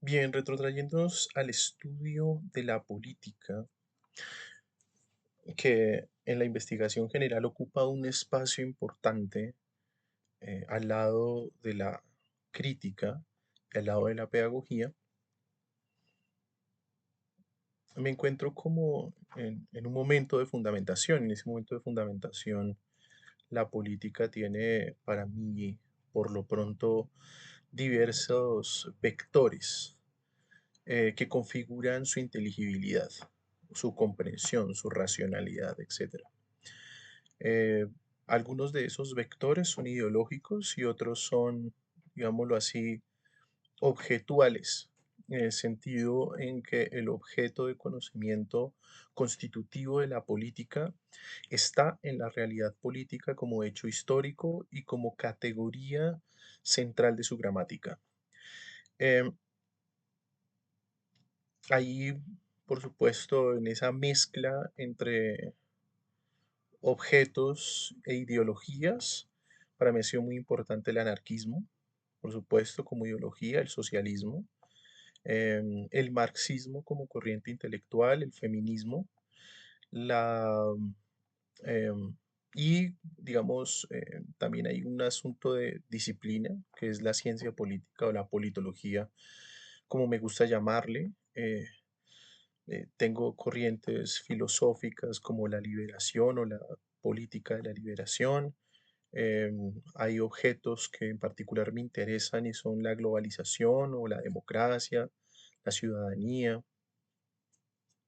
Bien, retrotrayéndonos al estudio de la política, que en la investigación general ocupa un espacio importante al lado de la crítica y al lado de la pedagogía, me encuentro como en un momento de fundamentación. En ese momento de fundamentación, la política tiene para mí, por lo pronto, diversos vectores que configuran su inteligibilidad, su comprensión, su racionalidad, etcétera. Eh, Algunos de esos vectores son ideológicos y otros son, digámoslo así, objetuales, en el sentido en que el objeto de conocimiento constitutivo de la política está en la realidad política como hecho histórico y como categoría central de su gramática. Em, Ahí, por supuesto, en esa mezcla entre objetos e ideologías, para mí ha sido muy importante el anarquismo, por supuesto, como ideología, el socialismo, el marxismo como corriente intelectual, el feminismo, la, em, y digamos, también hay un asunto de disciplina, que es la ciencia política o la politología, como me gusta llamarle. Tengo corrientes filosóficas como la liberación o la política de la liberación. Hay objetos que en particular me interesan y son la globalización o la democracia, la ciudadanía,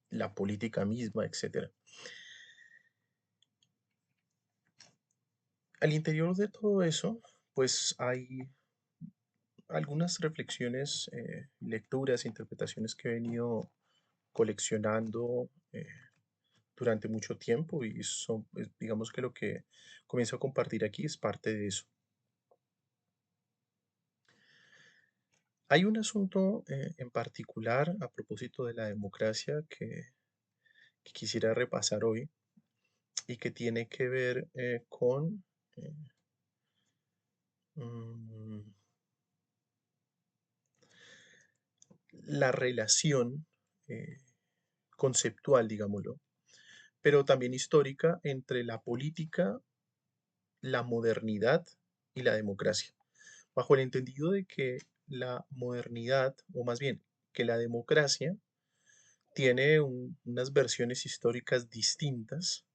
la política misma, etcétera. Al interior de todo eso, pues hay algunas reflexiones, lecturas, interpretaciones que he venido coleccionando durante mucho tiempo y son, pues, digamos que lo que comienzo a compartir aquí es parte de eso. Hay un asunto en particular a propósito de la democracia que quisiera repasar hoy y que tiene que ver con eh, mm, la relación eh, conceptual, digámoslo, pero también histórica entre la política, la modernidad y la democracia, bajo el entendido de que la modernidad, o más bien, que la democracia tiene unas versiones históricas distintas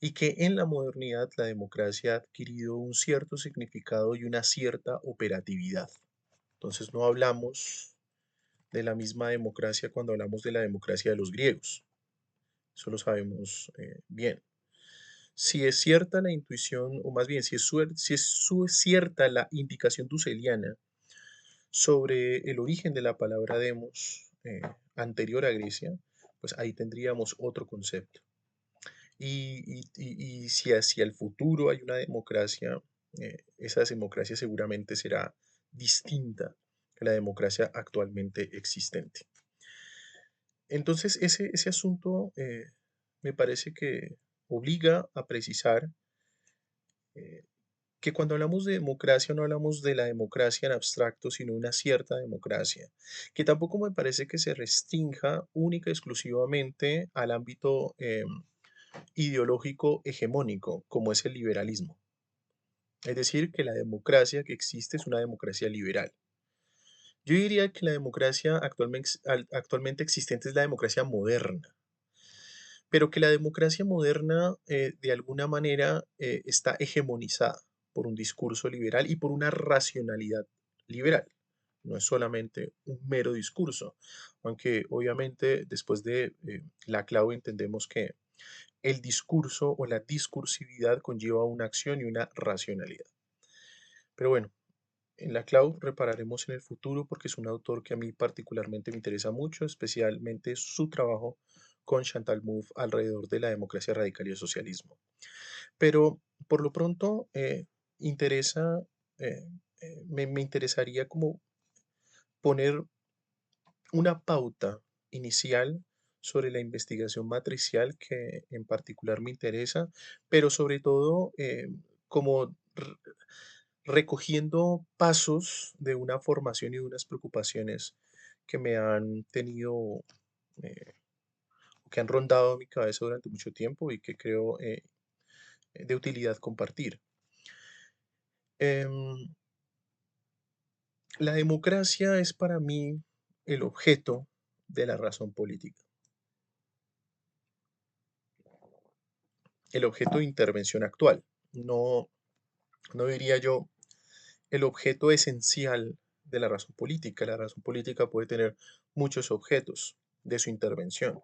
y que en la modernidad la democracia ha adquirido un cierto significado y una cierta operatividad. Entonces no hablamos de la misma democracia cuando hablamos de la democracia de los griegos. Eso lo sabemos bien. Si es cierta la intuición, o más bien, si es cierta la indicación dusseliana sobre el origen de la palabra demos anterior a Grecia, pues ahí tendríamos otro concepto. Y si hacia el futuro hay una democracia, esa democracia seguramente será distinta que la democracia actualmente existente. Entonces, ese asunto me parece que obliga a precisar eh, que cuando hablamos de democracia no hablamos de la democracia en abstracto, sino una cierta democracia, que tampoco me parece que se restrinja única y exclusivamente al ámbito ideológico hegemónico, como es el liberalismo. Es decir, que la democracia que existe es una democracia liberal. Yo diría que la democracia actualmente existente es la democracia moderna, pero que la democracia moderna de alguna manera está hegemonizada por un discurso liberal y por una racionalidad liberal. No es solamente un mero discurso, aunque obviamente después de la clave entendemos que el discurso o la discursividad conlleva una acción y una racionalidad. Pero bueno, en la clau repararemos en el futuro porque es un autor que a mí particularmente me interesa mucho, especialmente su trabajo con Chantal Mouffe alrededor de la democracia radical y el socialismo. Pero por lo pronto interesa, eh, me interesaría como poner una pauta inicial sobre la investigación matricial que en particular me interesa, pero sobre todo como recogiendo pasos de una formación y de unas preocupaciones que me han tenido, eh, que han rondado mi cabeza durante mucho tiempo y que creo de utilidad compartir. Em, la democracia es para mí el objeto de la razón política, el objeto de intervención actual. No, no diría yo el objeto esencial de la razón política. La razón política puede tener muchos objetos de su intervención,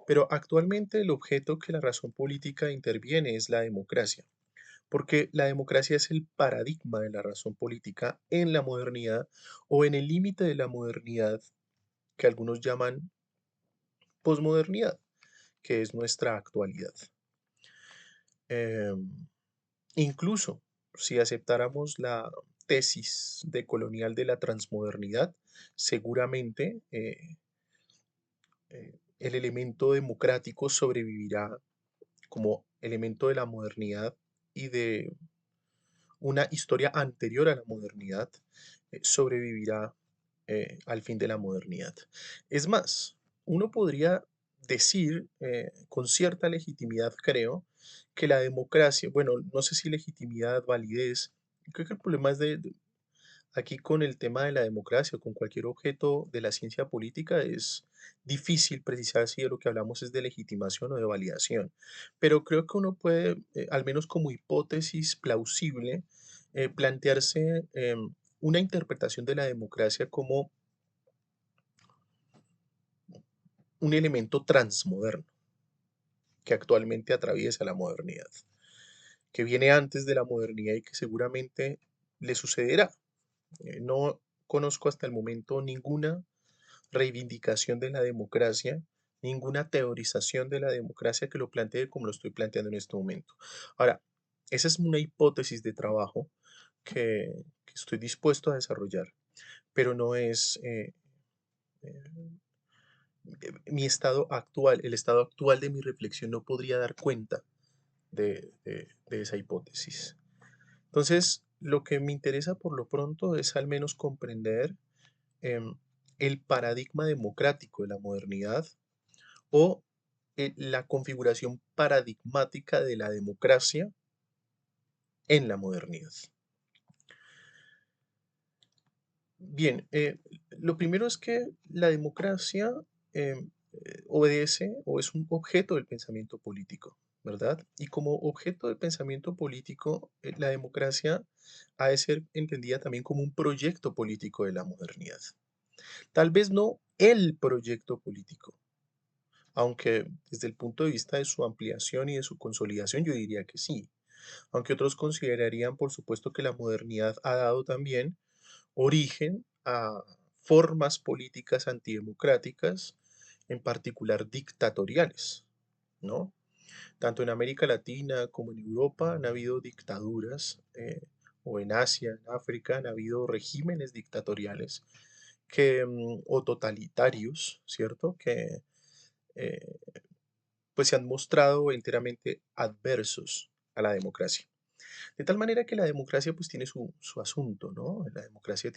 pero actualmente el objeto que la razón política interviene es la democracia, porque la democracia es el paradigma de la razón política en la modernidad o en el límite de la modernidad que algunos llaman posmodernidad, que es nuestra actualidad. Em, Incluso si aceptáramos la tesis de colonial de la transmodernidad, seguramente el elemento democrático sobrevivirá como elemento de la modernidad y de una historia anterior a la modernidad, sobrevivirá al fin de la modernidad. Es más, uno podría decir con cierta legitimidad, creo, que la democracia, bueno, no sé si legitimidad, validez, creo que el problema es aquí con el tema de la democracia o con cualquier objeto de la ciencia política es difícil precisar si de lo que hablamos es de legitimación o de validación, pero creo que uno puede, al menos como hipótesis plausible, plantearse una interpretación de la democracia como un elemento transmoderno que actualmente atraviesa la modernidad, que viene antes de la modernidad y que seguramente le sucederá. No conozco hasta el momento ninguna reivindicación de la democracia, ninguna teorización de la democracia que lo plantee como lo estoy planteando en este momento. Ahora, esa es una hipótesis de trabajo que estoy dispuesto a desarrollar, pero no es eh, mi estado actual, el estado actual de mi reflexión no podría dar cuenta de esa hipótesis. Entonces, lo que me interesa por lo pronto es al menos comprender em, el paradigma democrático de la modernidad o la configuración paradigmática de la democracia en la modernidad. Bien, lo primero es que la democracia obedece o es un objeto del pensamiento político, ¿verdad? Y como objeto del pensamiento político, la democracia ha de ser entendida también como un proyecto político de la modernidad. Tal vez no el proyecto político, aunque desde el punto de vista de su ampliación y de su consolidación yo diría que sí, aunque otros considerarían por supuesto que la modernidad ha dado también origen a formas políticas antidemocráticas, en particular dictatoriales, ¿no? Tanto en América Latina como en Europa han habido dictaduras, o en Asia, en África, han habido regímenes dictatoriales o totalitarios, ¿cierto? Que eh, pues se han mostrado enteramente adversos a la democracia. De tal manera que la democracia pues tiene su asunto, ¿no? La democracia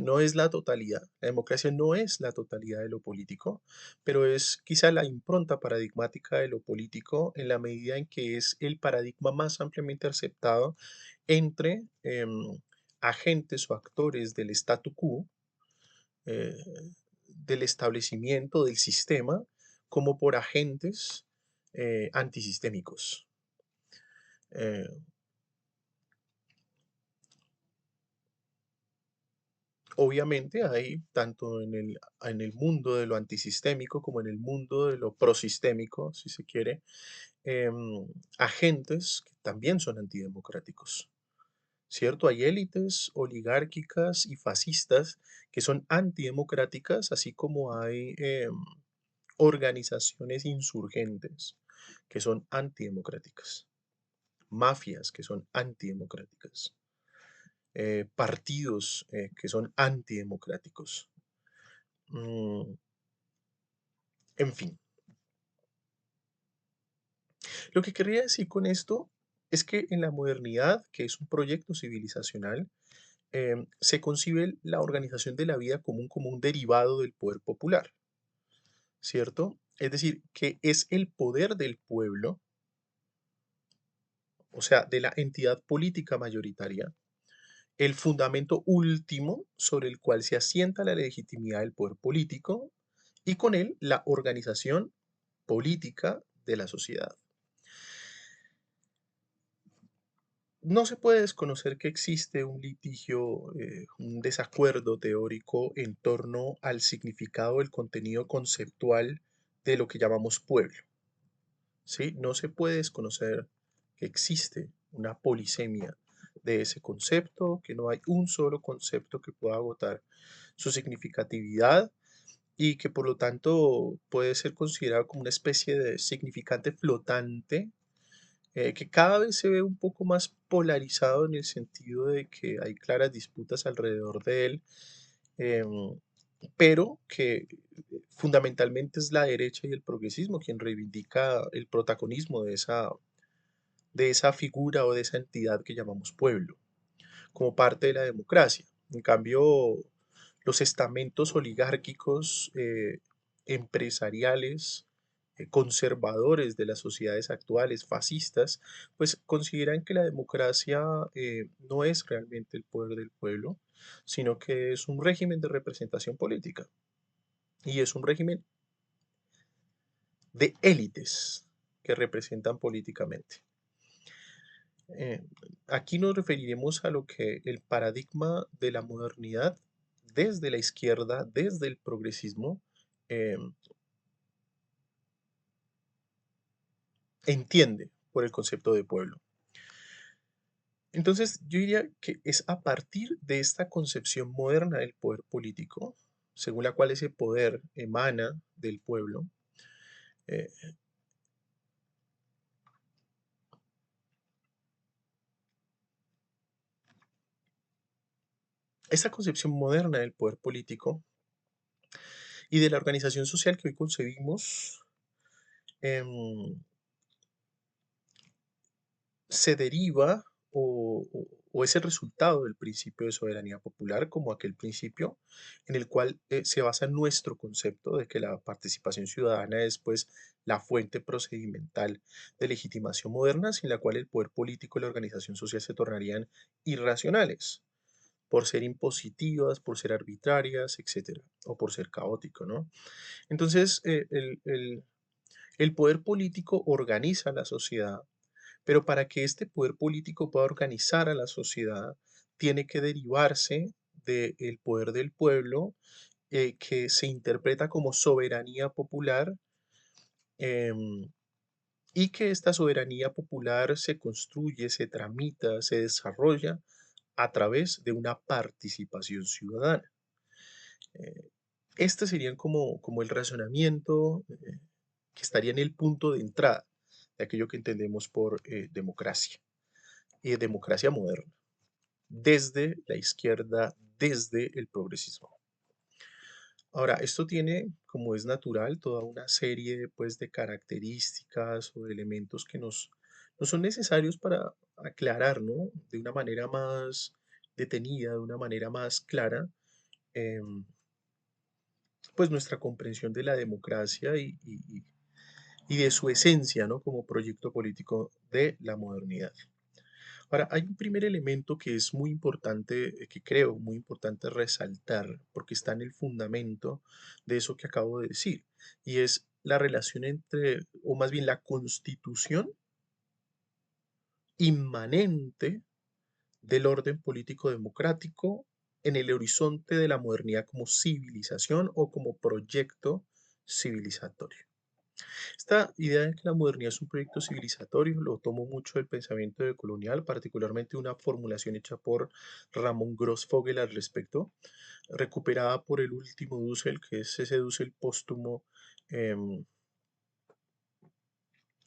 no es la totalidad, la democracia no es la totalidad de lo político, pero es quizá la impronta paradigmática de lo político en la medida en que es el paradigma más ampliamente aceptado entre agentes o actores del statu quo, eh, del establecimiento del sistema, como por agentes antisistémicos. Eh, Obviamente hay, tanto en el mundo de lo antisistémico como en el mundo de lo prosistémico, si se quiere, agentes que también son antidemocráticos, ¿cierto? Hay élites oligárquicas y fascistas que son antidemocráticas, así como hay organizaciones insurgentes que son antidemocráticas, mafias que son antidemocráticas, partidos que son antidemocráticos. Mm, en fin, lo que querría decir con esto es que en la modernidad, que es un proyecto civilizacional, se concibe la organización de la vida común como un derivado del poder popular, ¿cierto? Es decir, que es el poder del pueblo, o sea, de la entidad política mayoritaria, el fundamento último sobre el cual se asienta la legitimidad del poder político y con él la organización política de la sociedad. No se puede desconocer que existe un litigio, un desacuerdo teórico en torno al significado del contenido conceptual de lo que llamamos pueblo, ¿sí? No se puede desconocer que existe una polisemia de ese concepto, que no hay un solo concepto que pueda agotar su significatividad y que por lo tanto puede ser considerado como una especie de significante flotante que cada vez se ve un poco más polarizado en el sentido de que hay claras disputas alrededor de él, em, pero que fundamentalmente es la derecha y el progresismo quien reivindica el protagonismo de esa figura o de esa entidad que llamamos pueblo, como parte de la democracia. En cambio, los estamentos oligárquicos, empresariales, conservadores de las sociedades actuales, fascistas, pues consideran que la democracia no es realmente el poder del pueblo, sino que es un régimen de representación política y es un régimen de élites que representan políticamente. Eh, Aquí nos referiremos a lo que el paradigma de la modernidad desde la izquierda, desde el progresismo, eh, entiende por el concepto de pueblo. Entonces, yo diría que es a partir de esta concepción moderna del poder político, según la cual ese poder emana del pueblo, eh, esta concepción moderna del poder político y de la organización social que hoy concebimos, em, se deriva o es el resultado del principio de soberanía popular como aquel principio en el cual se basa nuestro concepto de que la participación ciudadana es pues la fuente procedimental de legitimación moderna sin la cual el poder político y la organización social se tornarían irracionales por ser impositivas, por ser arbitrarias, etcétera, o por ser caótico, ¿no? Entonces, el poder político organiza la sociedad, pero para que este poder político pueda organizar a la sociedad, tiene que derivarse del poder del pueblo, que se interpreta como soberanía popular, em, y que esta soberanía popular se construye, se tramita, se desarrolla a través de una participación ciudadana. Eh, este sería como el razonamiento que estaría en el punto de entrada de aquello que entendemos por democracia y democracia moderna, desde la izquierda, desde el progresismo. Ahora, esto tiene, como es natural, toda una serie pues, de características o de elementos que nos son necesarios para aclarar, ¿no? De una manera más detenida, de una manera más clara, em, pues nuestra comprensión de la democracia y de su esencia, ¿no? Como proyecto político de la modernidad. Ahora, hay un primer elemento que es muy importante, que creo muy importante resaltar, porque está en el fundamento de eso que acabo de decir, y es la relación entre, o más bien la constitución inmanente del orden político democrático en el horizonte de la modernidad como civilización o como proyecto civilizatorio. Esta idea de que la modernidad es un proyecto civilizatorio lo tomo mucho del pensamiento de colonial, particularmente una formulación hecha por Ramón Grossfogel al respecto, recuperada por el último Dussel, que es ese Dussel póstumo em,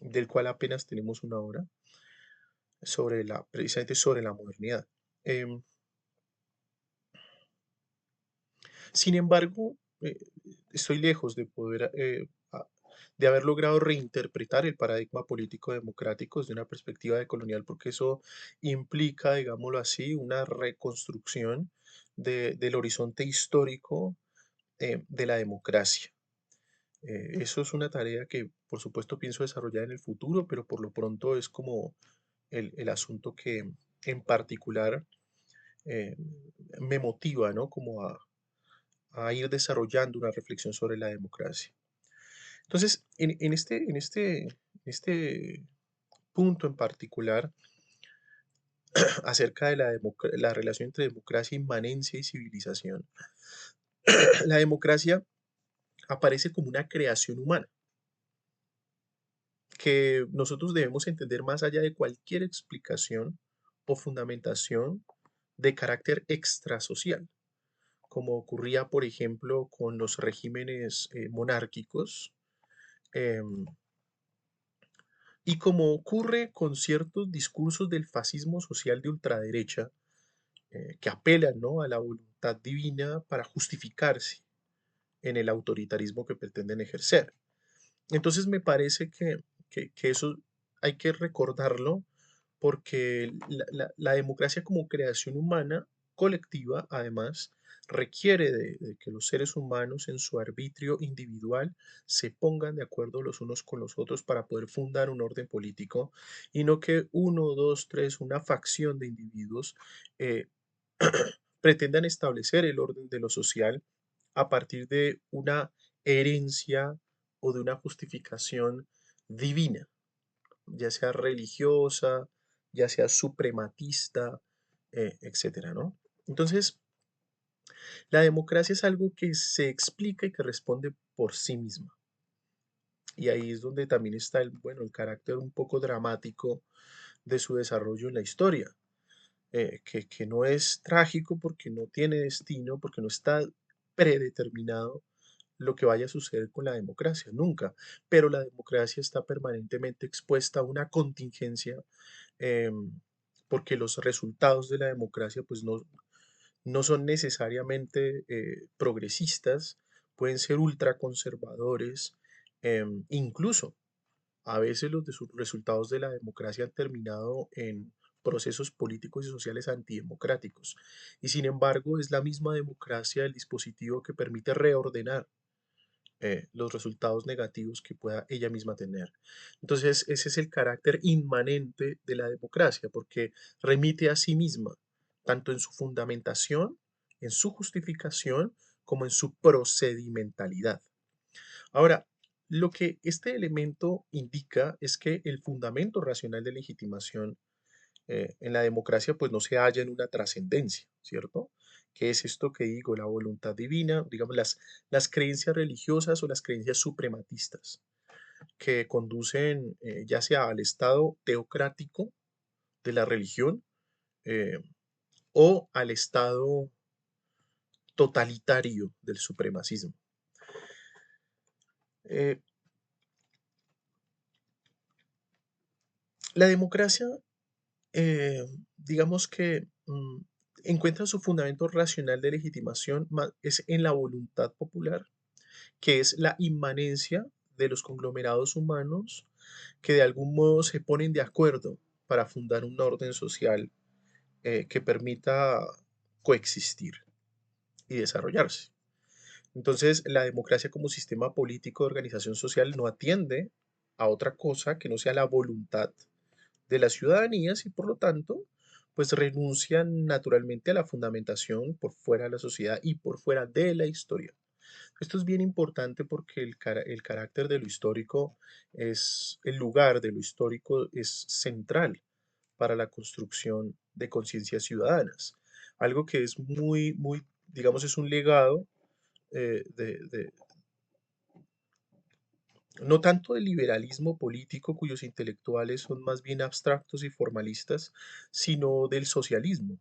del cual apenas tenemos una obra, precisamente sobre la modernidad. Em, Sin embargo, estoy lejos de poder de haber logrado reinterpretar el paradigma político democrático desde una perspectiva decolonial, porque eso implica, digámoslo así, una reconstrucción del horizonte histórico de la democracia. Eso es una tarea que, por supuesto, pienso desarrollar en el futuro, pero por lo pronto es como el asunto que en particular eh, me motiva, ¿no? Como a ir desarrollando una reflexión sobre la democracia. Entonces, en este punto en particular, acerca de la relación entre democracia, inmanencia y civilización, la democracia aparece como una creación humana que nosotros debemos entender más allá de cualquier explicación o fundamentación de carácter extrasocial, como ocurría, por ejemplo, con los regímenes monárquicos, em, y como ocurre con ciertos discursos del fascismo social de ultraderecha, que apelan, ¿no?, a la voluntad divina para justificarse en el autoritarismo que pretenden ejercer. Entonces me parece que eso hay que recordarlo porque la democracia como creación humana colectiva, además, requiere de que los seres humanos en su arbitrio individual se pongan de acuerdo los unos con los otros para poder fundar un orden político y no que uno, dos, tres, una facción de individuos eh, pretendan establecer el orden de lo social a partir de una herencia o de una justificación divina, ya sea religiosa, ya sea suprematista, etcétera, ¿no? Entonces, la democracia es algo que se explica y que responde por sí misma. Y ahí es donde también está bueno, el carácter un poco dramático de su desarrollo en la historia, que no es trágico porque no tiene destino, porque no está predeterminado lo que vaya a suceder con la democracia, nunca. Pero la democracia está permanentemente expuesta a una contingencia, em, porque los resultados de la democracia pues no son necesariamente progresistas, pueden ser ultraconservadores, incluso a veces resultados de la democracia han terminado en procesos políticos y sociales antidemocráticos. Y sin embargo, es la misma democracia el dispositivo que permite reordenar los resultados negativos que pueda ella misma tener. Entonces, ese es el carácter inmanente de la democracia, porque remite a sí misma, tanto en su fundamentación, en su justificación, como en su procedimentalidad. Ahora, lo que este elemento indica es que el fundamento racional de legitimación en la democracia pues no se halla en una trascendencia, ¿cierto? ¿Qué es esto que digo? La voluntad divina, digamos, las creencias religiosas o las creencias suprematistas que conducen ya sea al estado teocrático de la religión eh, o al estado totalitario del supremacismo. Eh, la democracia, digamos que encuentra su fundamento racional de legitimación es en la voluntad popular, que es la inmanencia de los conglomerados humanos que de algún modo se ponen de acuerdo para fundar un orden social que permita coexistir y desarrollarse. Entonces, la democracia como sistema político de organización social no atiende a otra cosa que no sea la voluntad de las ciudadanías y por lo tanto, pues renuncian naturalmente a la fundamentación por fuera de la sociedad y por fuera de la historia. Esto es bien importante porque el carácter de lo histórico es, el lugar de lo histórico es central para la construcción de conciencias ciudadanas. Algo que es muy, digamos, es un legado no tanto del liberalismo político, cuyos intelectuales son más bien abstractos y formalistas, sino del socialismo,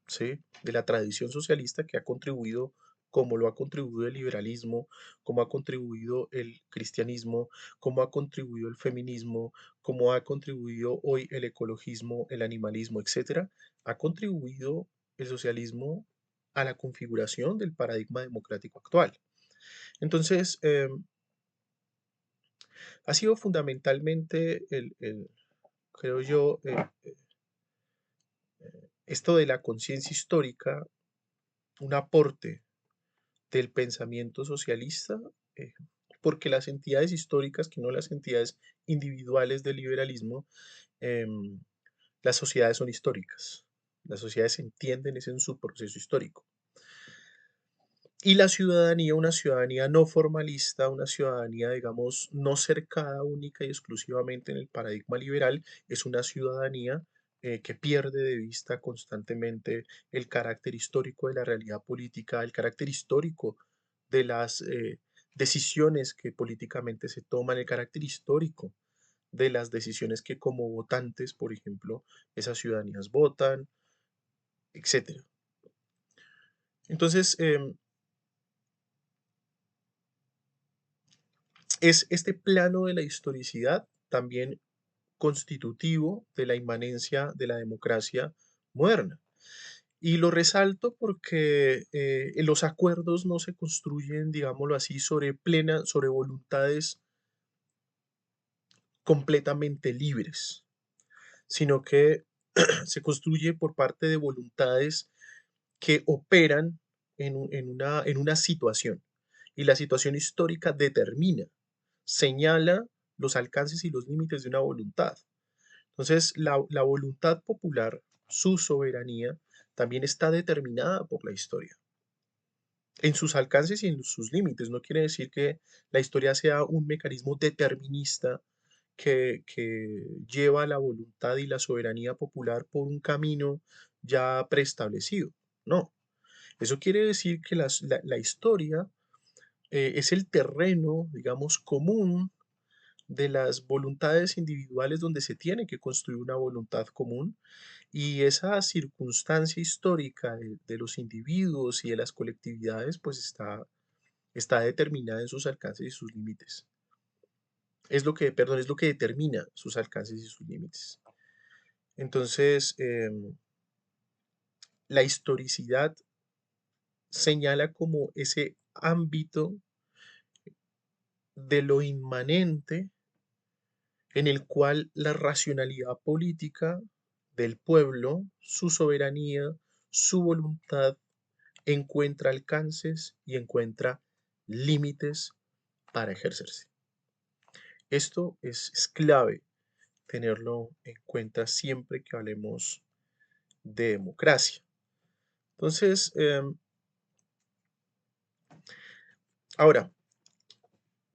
¿sí? De la tradición socialista que ha contribuido, como lo ha contribuido el liberalismo, como ha contribuido el cristianismo, como ha contribuido el feminismo, como ha contribuido hoy el ecologismo, el animalismo, etcétera, ha contribuido el socialismo a la configuración del paradigma democrático actual. Entonces, Ha sido fundamentalmente creo yo, esto de la conciencia histórica, un aporte del pensamiento socialista, eh, porque las entidades históricas, que no las entidades individuales del liberalismo, em, las sociedades son históricas. Las sociedades se entienden es en su proceso histórico. Y la ciudadanía, una ciudadanía no formalista, una ciudadanía, digamos, no cercada única y exclusivamente en el paradigma liberal, es una ciudadanía que pierde de vista constantemente el carácter histórico de la realidad política, el carácter histórico de las decisiones que políticamente se toman, el carácter histórico de las decisiones que como votantes, por ejemplo, esas ciudadanías votan, etcétera. Entonces, es este plano de la historicidad también constitutivo de la inmanencia de la democracia moderna. Y lo resalto porque los acuerdos no se construyen, digámoslo así, sobre voluntades completamente libres, sino que se construye por parte de voluntades que operan en una situación. Y la situación histórica determina, señala los alcances y los límites de una voluntad. Entonces, la voluntad popular, su soberanía, también está determinada por la historia, en sus alcances y en sus límites. No quiere decir que la historia sea un mecanismo determinista que lleva la voluntad y la soberanía popular por un camino ya preestablecido. No, eso quiere decir que la historia es el terreno, digamos, común de las voluntades individuales donde se tiene que construir una voluntad común y esa circunstancia histórica de los individuos y de las colectividades pues está determinada en sus alcances y sus límites. Perdón, es lo que determina sus alcances y sus límites. Entonces, la historicidad señala como ese ámbito de lo inmanente en el cual la racionalidad política del pueblo, su soberanía, su voluntad, encuentra alcances y encuentra límites para ejercerse. Esto es clave tenerlo en cuenta siempre que hablemos de democracia. Entonces, ahora,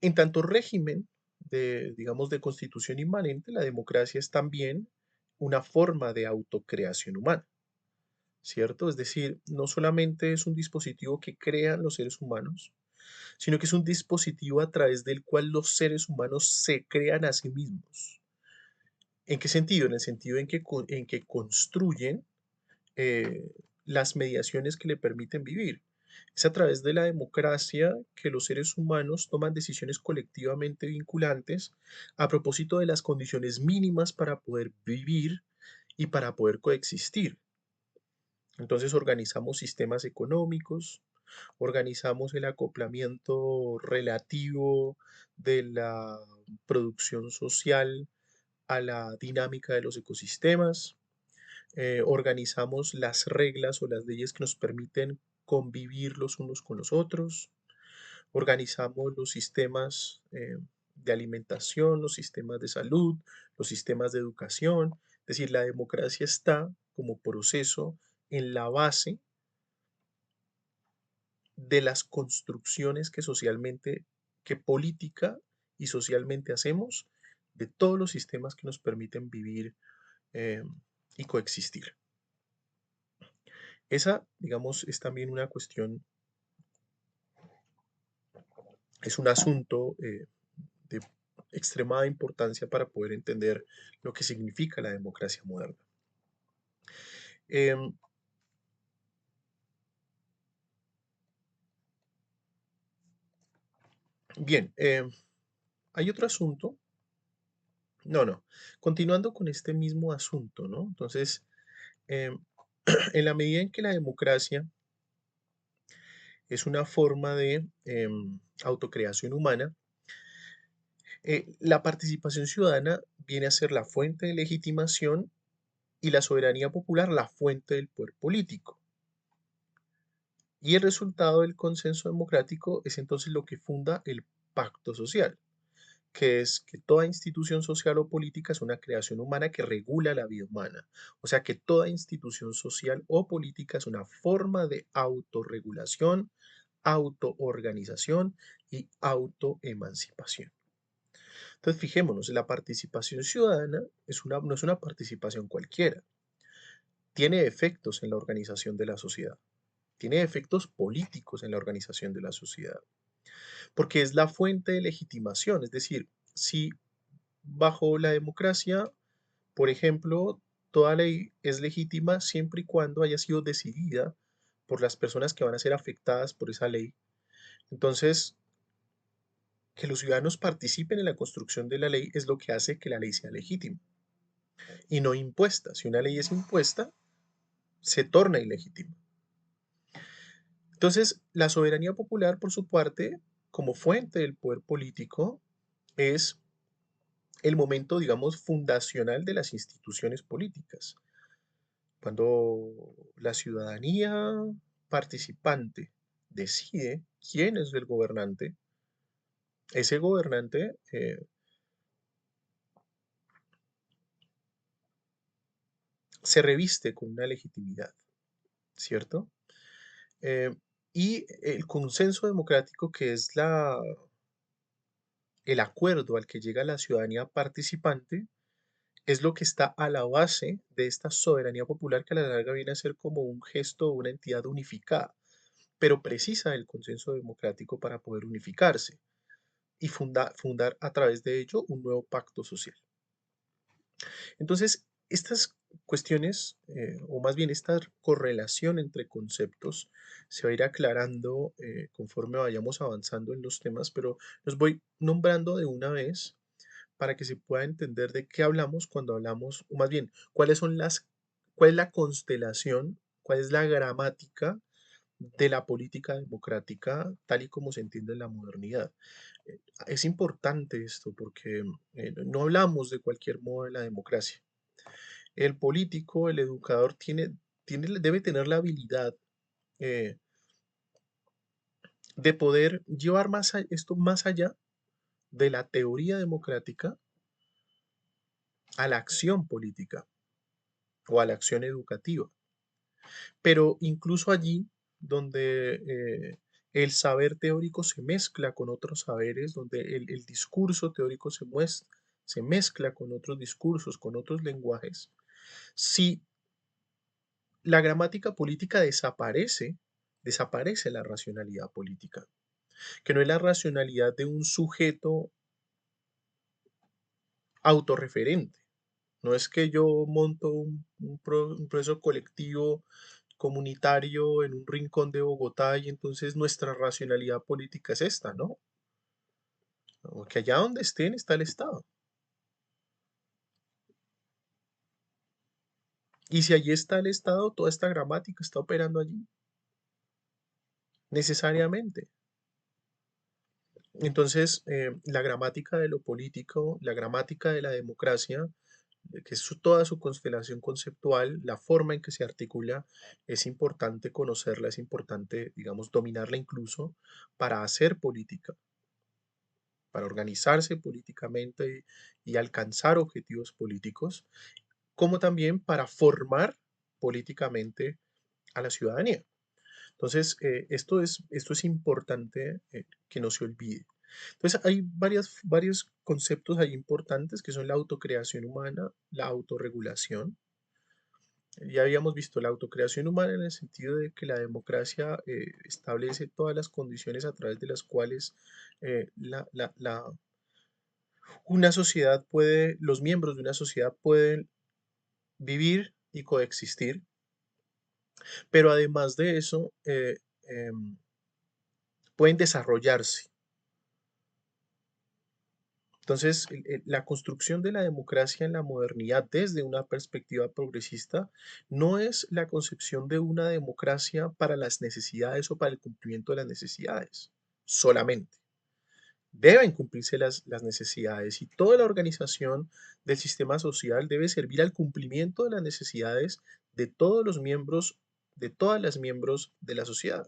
en tanto régimen digamos, de constitución inmanente, la democracia es también una forma de autocreación humana, ¿cierto? Es decir, no solamente es un dispositivo que crean los seres humanos, sino que es un dispositivo a través del cual los seres humanos se crean a sí mismos. ¿En qué sentido? En el sentido en que construyen eh, las mediaciones que le permiten vivir. Es a través de la democracia que los seres humanos toman decisiones colectivamente vinculantes a propósito de las condiciones mínimas para poder vivir y para poder coexistir. Entonces organizamos sistemas económicos, organizamos el acoplamiento relativo de la producción social a la dinámica de los ecosistemas, organizamos las reglas o las leyes que nos permiten convivir los unos con los otros, organizamos los sistemas de alimentación, los sistemas de salud, los sistemas de educación. Es decir, la democracia está como proceso en la base de las construcciones que política y socialmente hacemos, de todos los sistemas que nos permiten vivir eh, y coexistir. Esa, digamos, es también una cuestión, es un asunto de extremada importancia para poder entender lo que significa la democracia moderna. Em, bien, hay otro asunto. No, no. Continuando con este mismo asunto, ¿no? Entonces, em, en la medida en que la democracia es una forma de autocreación humana, La participación ciudadana viene a ser la fuente de legitimación y la soberanía popular la fuente del poder político. Y el resultado del consenso democrático es entonces lo que funda el pacto social, que es que toda institución social o política es una creación humana que regula la vida humana. O sea que toda institución social o política es una forma de autorregulación, autoorganización y autoemancipación. Entonces, fijémonos, la participación ciudadana no es una participación cualquiera, tiene efectos en la organización de la sociedad, tiene efectos políticos en la organización de la sociedad, porque es la fuente de legitimación, es decir, si bajo la democracia, por ejemplo, toda ley es legítima siempre y cuando haya sido decidida por las personas que van a ser afectadas por esa ley. Entonces, que los ciudadanos participen en la construcción de la ley es lo que hace que la ley sea legítima y no impuesta. Si una ley es impuesta, se torna ilegítima. Entonces, la soberanía popular, por su parte, como fuente del poder político, es el momento, digamos, fundacional de las instituciones políticas. Cuando la ciudadanía participante decide quién es el gobernante, ese gobernante se reviste con una legitimidad, ¿cierto? Eh, y el consenso democrático, que es el acuerdo al que llega la ciudadanía participante, es lo que está a la base de esta soberanía popular que a la larga viene a ser como un gesto o una entidad unificada, pero precisa del consenso democrático para poder unificarse y fundar a través de ello un nuevo pacto social. Entonces, estas cuestiones, o más bien esta correlación entre conceptos, se va a ir aclarando conforme vayamos avanzando en los temas, pero los voy nombrando de una vez para que se pueda entender de qué hablamos cuando hablamos, o más bien, cuál es la constelación, cuál es la gramática de la política democrática tal y como se entiende en la modernidad. Es importante esto porque no hablamos de cualquier modo de la democracia. El político, el educador, debe tener la habilidad eh, de poder llevar esto más allá de la teoría democrática a la acción política o a la acción educativa. Pero incluso allí donde el saber teórico se mezcla con otros saberes, donde el discurso teórico se mezcla con otros discursos, con otros lenguajes, si la gramática política desaparece la racionalidad política, que no es la racionalidad de un sujeto autorreferente. No es que yo monto un proceso colectivo comunitario en un rincón de Bogotá y entonces nuestra racionalidad política es esta, ¿no? Que allá donde estén está el Estado. Y si allí está el Estado, toda esta gramática está operando allí, necesariamente. Entonces, la gramática de lo político, la gramática de la democracia, que es toda su constelación conceptual, la forma en que se articula, es importante conocerla, es importante, digamos, dominarla incluso para hacer política, para organizarse políticamente y alcanzar objetivos políticos, como también para formar políticamente a la ciudadanía. Entonces, esto es importante que no se olvide. Entonces, hay varios conceptos ahí importantes que son la autocreación humana, la autorregulación. Ya habíamos visto la autocreación humana en el sentido de que la democracia establece todas las condiciones a través de las cuales una sociedad los miembros de una sociedad pueden vivir y coexistir, pero además de eso, pueden desarrollarse. Entonces, la construcción de la democracia en la modernidad desde una perspectiva progresista no es la concepción de una democracia para las necesidades o para el cumplimiento de las necesidades solamente. Deben cumplirse las necesidades y toda la organización del sistema social debe servir al cumplimiento de las necesidades de todos los miembros, de todas las miembros de la sociedad.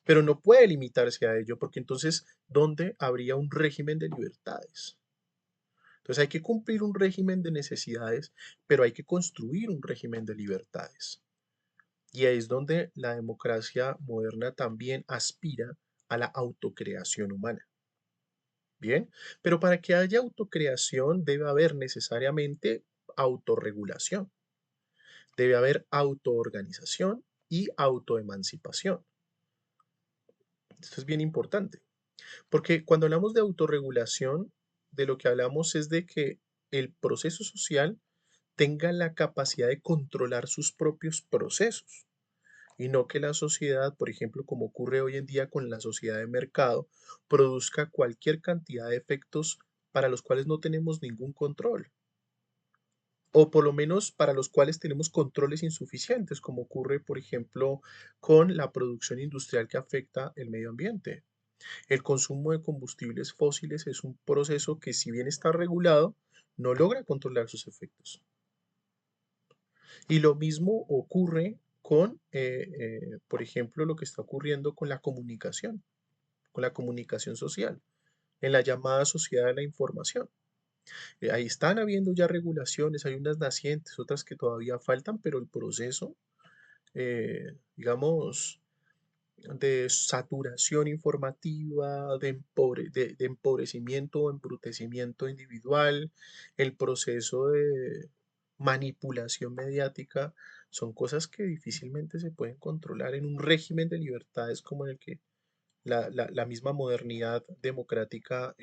Pero no puede limitarse a ello porque entonces, ¿dónde habría un régimen de libertades? Entonces hay que cumplir un régimen de necesidades, pero hay que construir un régimen de libertades. Y ahí es donde la democracia moderna también aspira a la autocreación humana. Bien, pero para que haya autocreación debe haber necesariamente autorregulación, debe haber autoorganización y autoemancipación. Esto es bien importante, porque cuando hablamos de autorregulación, de lo que hablamos es de que el proceso social tenga la capacidad de controlar sus propios procesos y no que la sociedad, por ejemplo, como ocurre hoy en día con la sociedad de mercado, produzca cualquier cantidad de efectos para los cuales no tenemos ningún control, o por lo menos para los cuales tenemos controles insuficientes, como ocurre, por ejemplo, con la producción industrial que afecta el medio ambiente. El consumo de combustibles fósiles es un proceso que, si bien está regulado, no logra controlar sus efectos. Y lo mismo ocurre con, por ejemplo, lo que está ocurriendo con la comunicación social, en la llamada sociedad de la información. Ahí están habiendo ya regulaciones, hay unas nacientes, otras que todavía faltan, pero el proceso, digamos, de saturación informativa, de empobrecimiento o embrutecimiento individual, el proceso de manipulación mediática, son cosas que difícilmente se pueden controlar en un régimen de libertades como en el que la misma modernidad democrática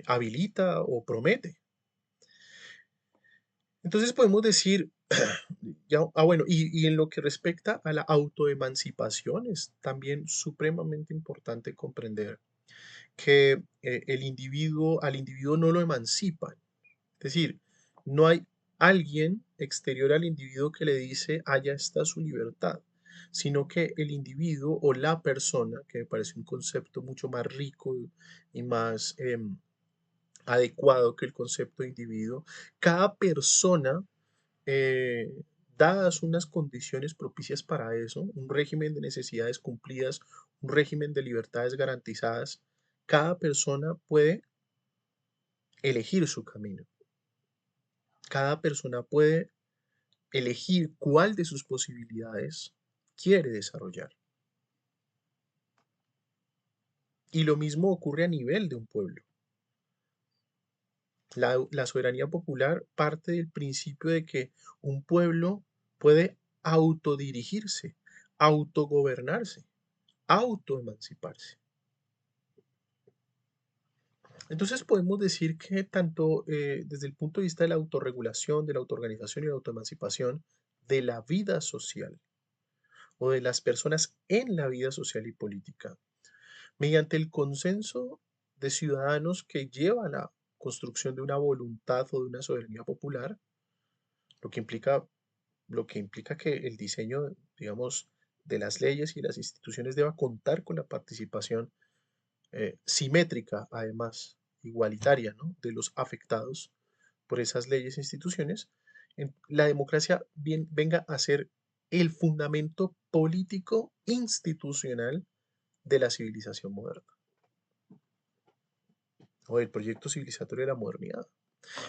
habilita o promete. Entonces podemos decir, bueno, y en lo que respecta a la autoemancipación, es también supremamente importante comprender que al individuo no lo emancipan. Es decir, no hay alguien exterior al individuo que le dice, allá está su libertad, sino que el individuo o la persona, que me parece un concepto mucho más rico y más adecuado que el concepto de individuo, cada persona, eh, dadas unas condiciones propicias para eso, un régimen de necesidades cumplidas, un régimen de libertades garantizadas, cada persona puede elegir su camino. Cada persona puede elegir cuál de sus posibilidades quiere desarrollar. Y lo mismo ocurre a nivel de un pueblo. La soberanía popular parte del principio de que un pueblo puede autodirigirse, autogobernarse, autoemanciparse. Entonces podemos decir que tanto desde el punto de vista de la autorregulación, de la autoorganización y la autoemancipación, de la vida social o de las personas en la vida social y política, mediante el consenso de ciudadanos que lleva a la construcción de una voluntad o de una soberanía popular, lo que implica, lo que implica que el diseño, digamos, de las leyes y las instituciones deba contar con la participación simétrica, además, igualitaria, ¿no?, de los afectados por esas leyes e instituciones, la democracia venga a ser el fundamento político institucional de la civilización moderna o del proyecto civilizatorio de la modernidad.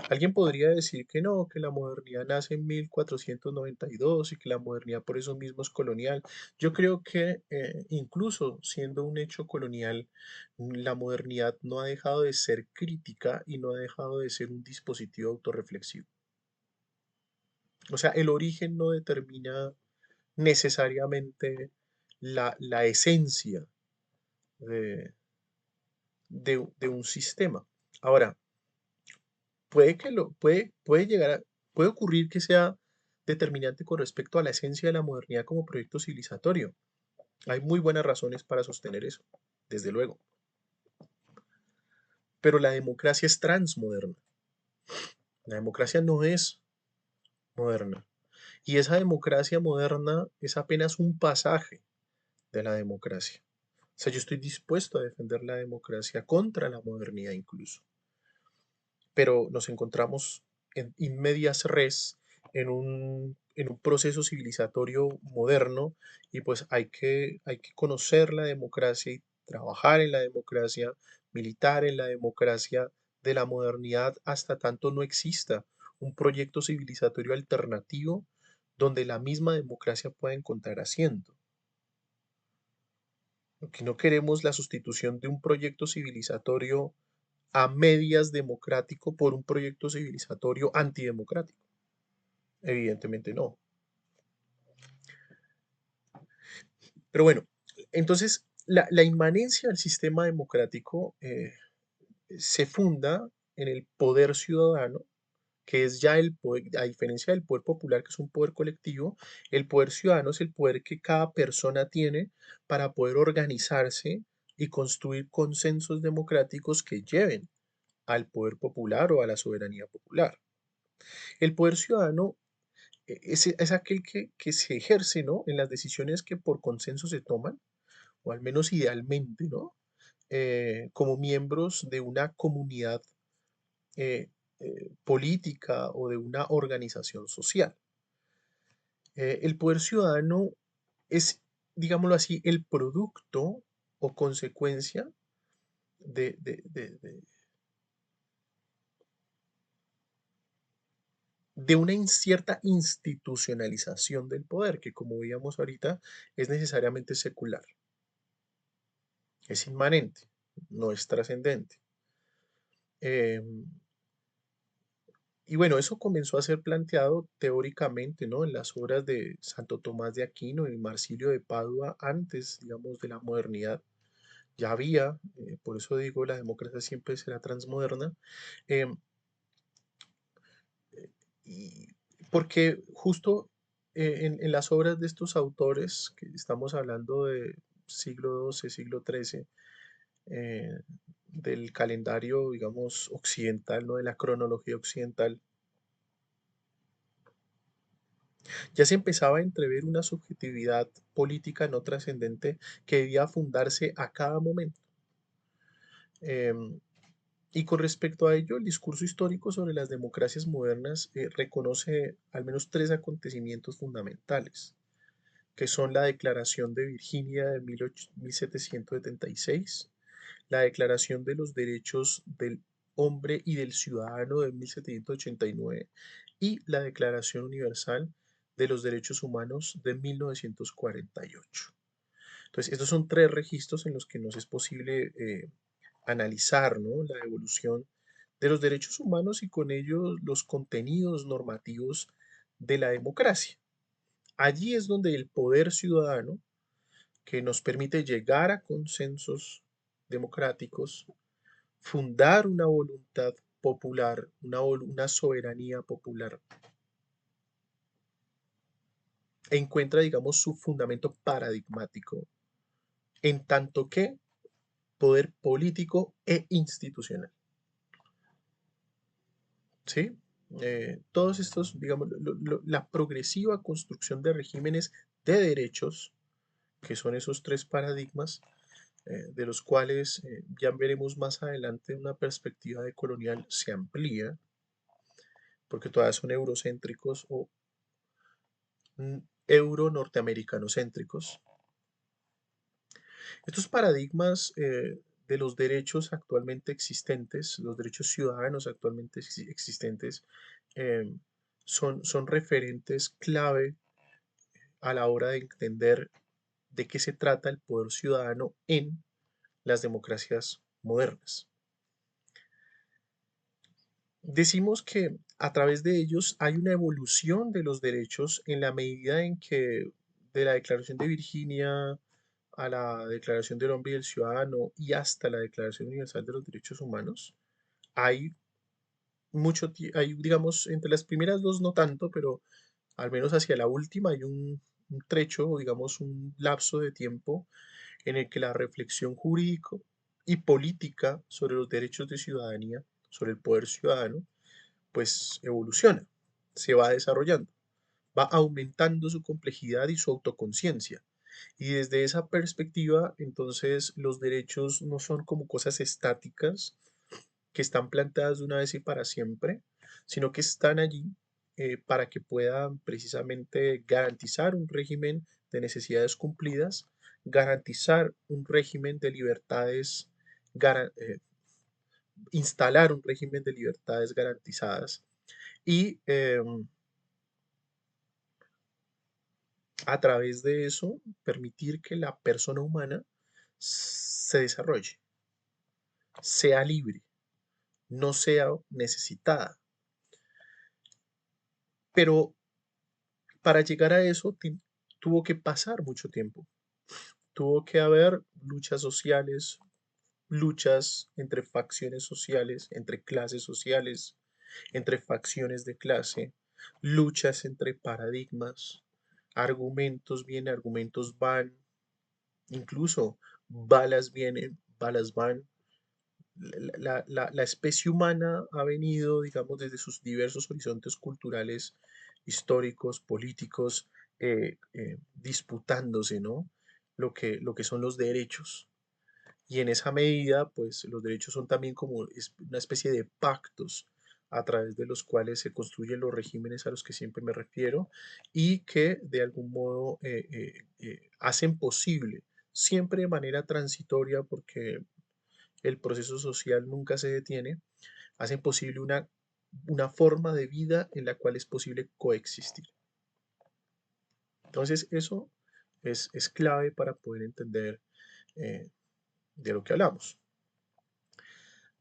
Alguien podría decir que no, que la modernidad nace en 1492 y que la modernidad por eso mismo es colonial. Yo creo que incluso siendo un hecho colonial, la modernidad no ha dejado de ser crítica y no ha dejado de ser un dispositivo autorreflexivo. O sea, el origen no determina necesariamente la esencia de, de un sistema. Ahora, puede llegar puede ocurrir que sea determinante con respecto a la esencia de la modernidad como proyecto civilizatorio. Hay muy buenas razones para sostener eso, desde luego. Pero la democracia es transmoderna. La democracia no es moderna. Y esa democracia moderna es apenas un pasaje de la democracia. O sea, yo estoy dispuesto a defender la democracia contra la modernidad incluso, pero nos encontramos en in medias res en un proceso civilizatorio moderno y pues hay que conocer la democracia y trabajar en la democracia, militar en la democracia de la modernidad hasta tanto no exista un proyecto civilizatorio alternativo donde la misma democracia pueda encontrar asiento. Lo que no queremos la sustitución de un proyecto civilizatorio a medias democrático por un proyecto civilizatorio antidemocrático. Evidentemente no. Pero bueno, entonces la inmanencia del sistema democrático se funda en el poder ciudadano, que es ya el poder, a diferencia del poder popular, que es un poder colectivo, el poder ciudadano es el poder que cada persona tiene para poder organizarse y construir consensos democráticos que lleven al poder popular o a la soberanía popular. El poder ciudadano es aquel que se ejerce, ¿no? En las decisiones que por consenso se toman, o al menos idealmente, ¿no? Como miembros de una comunidad política o de una organización social. El poder ciudadano es, digámoslo así, el producto o consecuencia de, de- de- de- de una incierta institucionalización del poder, que como veíamos ahorita, es necesariamente secular, es inmanente, no es trascendente. Em, y bueno, eso comenzó a ser planteado teóricamente, ¿no? En las obras de Santo Tomás de Aquino y Marsilio de Padua antes, digamos, de la modernidad. Ya había, por eso digo, la democracia siempre será transmoderna. em, y porque justo en las obras de estos autores, que estamos hablando de siglo XII, siglo XIII, eh, del calendario, digamos, occidental, ¿no? De la cronología occidental, ya se empezaba a entrever una subjetividad política no trascendente que debía fundarse a cada momento. Em, y con respecto a ello, el discurso histórico sobre las democracias modernas reconoce al menos tres acontecimientos fundamentales, que son la Declaración de Virginia de 1776, la Declaración de los Derechos del Hombre y del Ciudadano de 1789 y la Declaración Universal de los Derechos Humanos de 1948. Entonces, estos son tres registros en los que nos es posible analizar, ¿no? La evolución de los derechos humanos y con ello los contenidos normativos de la democracia. Allí es donde el poder ciudadano, que nos permite llegar a consensos democráticos, fundar una voluntad popular, una soberanía popular, encuentra, digamos, su fundamento paradigmático en tanto que poder político e institucional. ¿Sí? Todos estos, digamos, la progresiva construcción de regímenes de derechos, que son esos tres paradigmas, de los cuales ya veremos más adelante una perspectiva de colonial se amplía, porque todavía son eurocéntricos o euro-norteamericanocéntricos. Estos paradigmas de los derechos actualmente existentes, los derechos ciudadanos actualmente existentes, eh, son referentes clave a la hora de entender de qué se trata el poder ciudadano en las democracias modernas. Decimos que a través de ellos hay una evolución de los derechos en la medida en que de la Declaración de Virginia a la Declaración del Hombre y del Ciudadano y hasta la Declaración Universal de los Derechos Humanos, hay hay, digamos, entre las primeras dos no tanto, pero al menos hacia la última hay un trecho, o digamos, un lapso de tiempo en el que la reflexión jurídico y política sobre los derechos de ciudadanía, sobre el poder ciudadano, pues evoluciona, se va desarrollando, va aumentando su complejidad y su autoconciencia. Y desde esa perspectiva, entonces los derechos no son como cosas estáticas que están planteadas de una vez y para siempre, sino que están allí para que puedan precisamente garantizar un régimen de necesidades cumplidas, garantizar un régimen de libertades, gara- eh, instalar un régimen de libertades garantizadas y a través de eso permitir que la persona humana se desarrolle, sea libre, no sea necesitada. Pero para llegar a eso tuvo que pasar mucho tiempo, tuvo que haber luchas sociales, luchas entre facciones sociales, entre clases sociales, entre facciones de clase, luchas entre paradigmas, argumentos vienen, argumentos van, incluso balas vienen, balas van. La especie humana ha venido, digamos, desde sus diversos horizontes culturales, históricos, políticos, disputándose, ¿no? Lo que son los derechos. Y en esa medida, pues los derechos son también como una especie de pactos a través de los cuales se construyen los regímenes a los que siempre me refiero y que de algún modo hacen posible, siempre de manera transitoria, porque el proceso social nunca se detiene, hacen posible una forma de vida en la cual es posible coexistir. Entonces, eso es clave para poder entender eh, de lo que hablamos.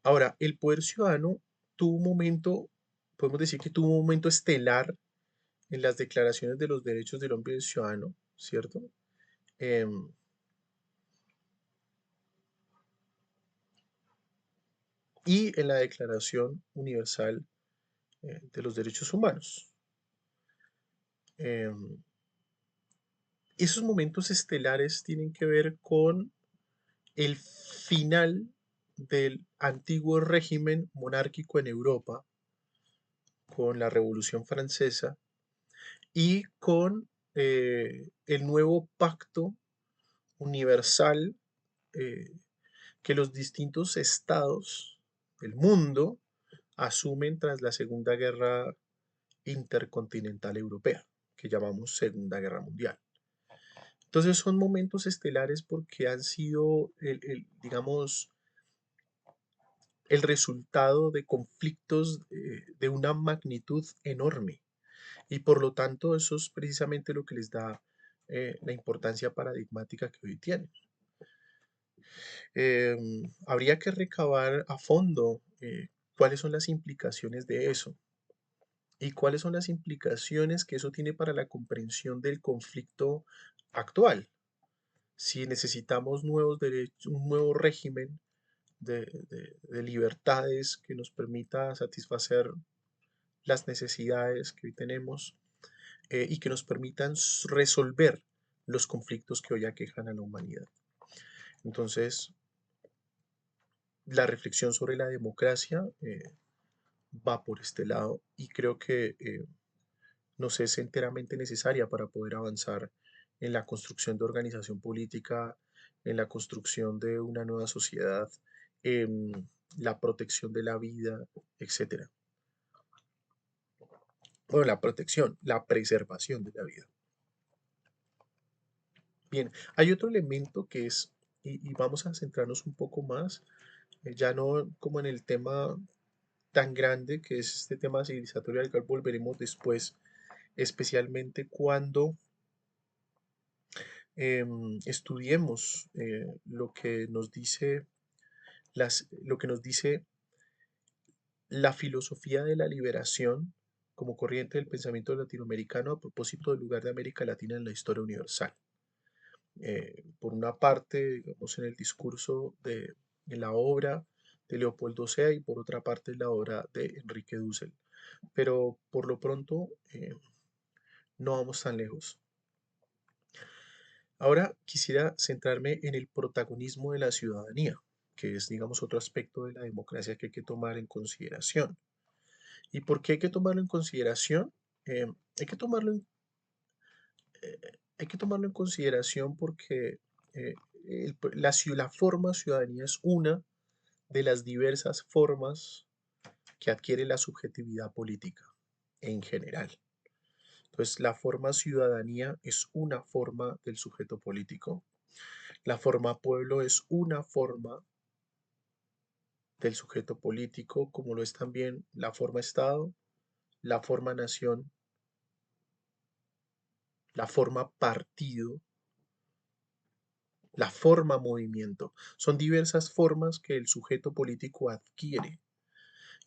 Ahora, el poder ciudadano tuvo un momento, podemos decir que tuvo un momento estelar en las declaraciones de los derechos del hombre y del ciudadano, ¿cierto? Em, y en la Declaración Universal de los Derechos Humanos. Em, Esos momentos estelares tienen que ver con el final del antiguo régimen monárquico en Europa, con la Revolución Francesa y con el nuevo pacto universal eh, que los distintos estados del mundo asumen tras la Segunda Guerra Intercontinental Europea, que llamamos Segunda Guerra Mundial. Entonces son momentos estelares porque han sido, digamos, el resultado de conflictos de una magnitud enorme. Y por lo tanto eso es precisamente lo que les da la importancia paradigmática que hoy tienen. Habría que recabar a fondo cuáles son las implicaciones de eso y cuáles son las implicaciones que eso tiene para la comprensión del conflicto actual. Si necesitamos nuevos derechos, un nuevo régimen de libertades que nos permita satisfacer las necesidades que hoy tenemos y que nos permitan resolver los conflictos que hoy aquejan a la humanidad. Entonces, la reflexión sobre la democracia va por este lado y creo que nos es enteramente necesaria para poder avanzar en la construcción de organización política, en la construcción de una nueva sociedad, en la protección de la vida, etcétera. Bueno, la protección, la preservación de la vida. Bien, hay otro elemento que es, y vamos a centrarnos un poco más, ya no como en el tema tan grande que es este tema civilizatorio al cual volveremos después, especialmente cuando estudiemos lo que nos dice la filosofía de la liberación como corriente del pensamiento latinoamericano a propósito del lugar de América Latina en la historia universal. Por una parte, digamos, en la obra de Leopoldo Sea y por otra parte en la obra de Enrique Dussel. Pero por lo pronto no vamos tan lejos. Ahora quisiera centrarme en el protagonismo de la ciudadanía, que es, digamos, otro aspecto de la democracia que hay que tomar en consideración. ¿Y por qué hay que tomarlo en consideración? Hay que tomarlo hay que tomarlo en consideración porque la forma ciudadanía es una de las diversas formas que adquiere la subjetividad política en general. Entonces, la forma ciudadanía es una forma del sujeto político. La forma pueblo es una forma del sujeto político, como lo es también la forma Estado, la forma nación, la forma partido, la forma movimiento. Son diversas formas que el sujeto político adquiere.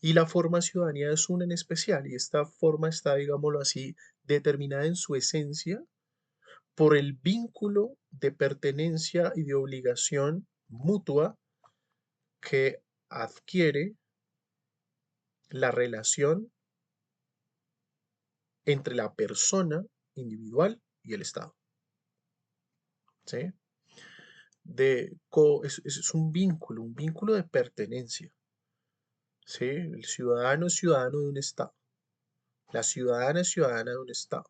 Y la forma ciudadanía es una en especial, y esta forma está, digámoslo así, determinada en su esencia por el vínculo de pertenencia y de obligación mutua que adquiere la relación entre la persona individual y el Estado. ¿Sí? Es un vínculo de pertenencia. ¿Sí? El ciudadano es ciudadano de un Estado. La ciudadana es ciudadana de un Estado.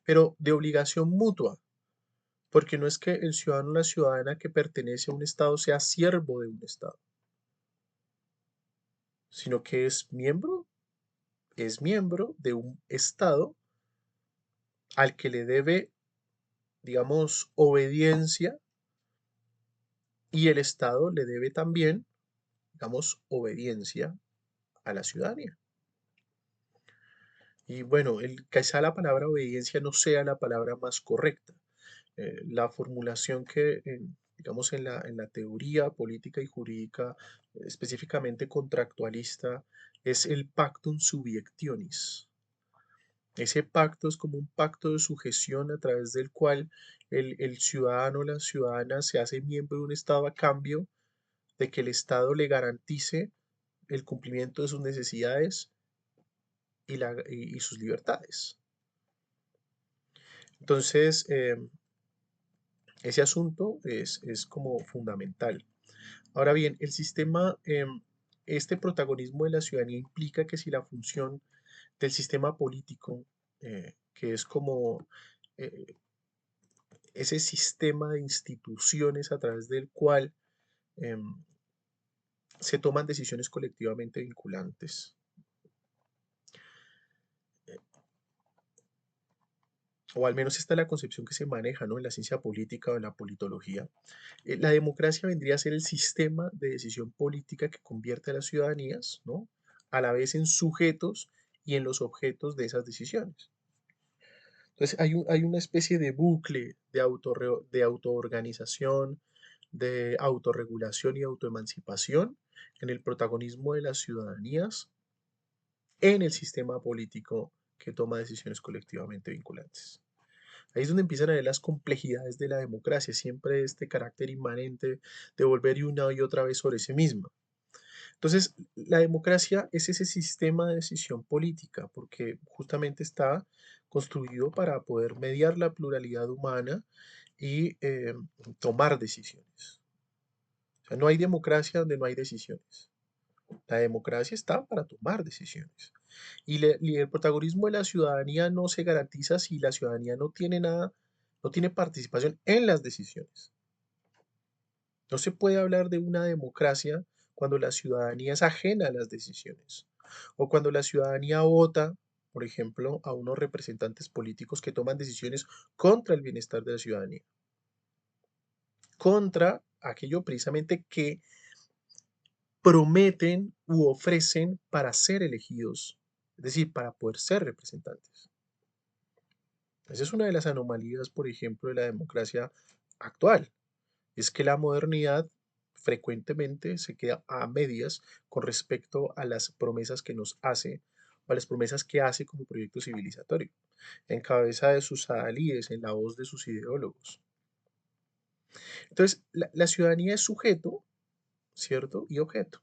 Pero de obligación mutua, porque no es que el ciudadano o la ciudadana que pertenece a un Estado sea siervo de un Estado, sino que es miembro de un Estado al que le debe, digamos, obediencia y el Estado le debe también, digamos, obediencia a la ciudadanía. Y bueno, quizá la palabra obediencia no sea la palabra más correcta. La formulación que, digamos, en la teoría política y jurídica, específicamente contractualista, es el pactum subjectionis. Ese pacto es como un pacto de sujeción a través del cual el ciudadano o la ciudadana se hace miembro de un Estado a cambio de que el Estado le garantice el cumplimiento de sus necesidades y sus libertades. Entonces, ese asunto es como fundamental. Ahora bien, este protagonismo de la ciudadanía implica que si la función del sistema político, que es como eh, ese sistema de instituciones a través del cual em, se toman decisiones colectivamente vinculantes, o al menos esta es la concepción que se maneja, ¿no?, en la ciencia política o en la politología. La democracia vendría a ser el sistema de decisión política que convierte a las ciudadanías, ¿no?, a la vez en sujetos y en los objetos de esas decisiones. Entonces hay una especie de bucle de autoorganización, de autorregulación y autoemancipación en el protagonismo de las ciudadanías en el sistema político que toma decisiones colectivamente vinculantes. Ahí es donde empiezan a ver las complejidades de la democracia, siempre este carácter inmanente de volver una y otra vez sobre sí misma. Entonces, la democracia es ese sistema de decisión política, porque justamente está construido para poder mediar la pluralidad humana y tomar decisiones. O sea, no hay democracia donde no hay decisiones. La democracia está para tomar decisiones. Y el protagonismo de la ciudadanía no se garantiza si la ciudadanía no tiene nada, no tiene participación en las decisiones. No se puede hablar de una democracia cuando la ciudadanía es ajena a las decisiones o cuando la ciudadanía vota, por ejemplo, a unos representantes políticos que toman decisiones contra el bienestar de la ciudadanía, contra aquello precisamente que prometen u ofrecen para ser elegidos, es decir, para poder ser representantes. Esa es una de las anomalías, por ejemplo, de la democracia actual. Es que la modernidad frecuentemente se queda a medias con respecto a las promesas que nos hace o a las promesas que hace como proyecto civilizatorio, en cabeza de sus adalides, en la voz de sus ideólogos. Entonces, la ciudadanía es sujeto, ¿cierto? Y objeto.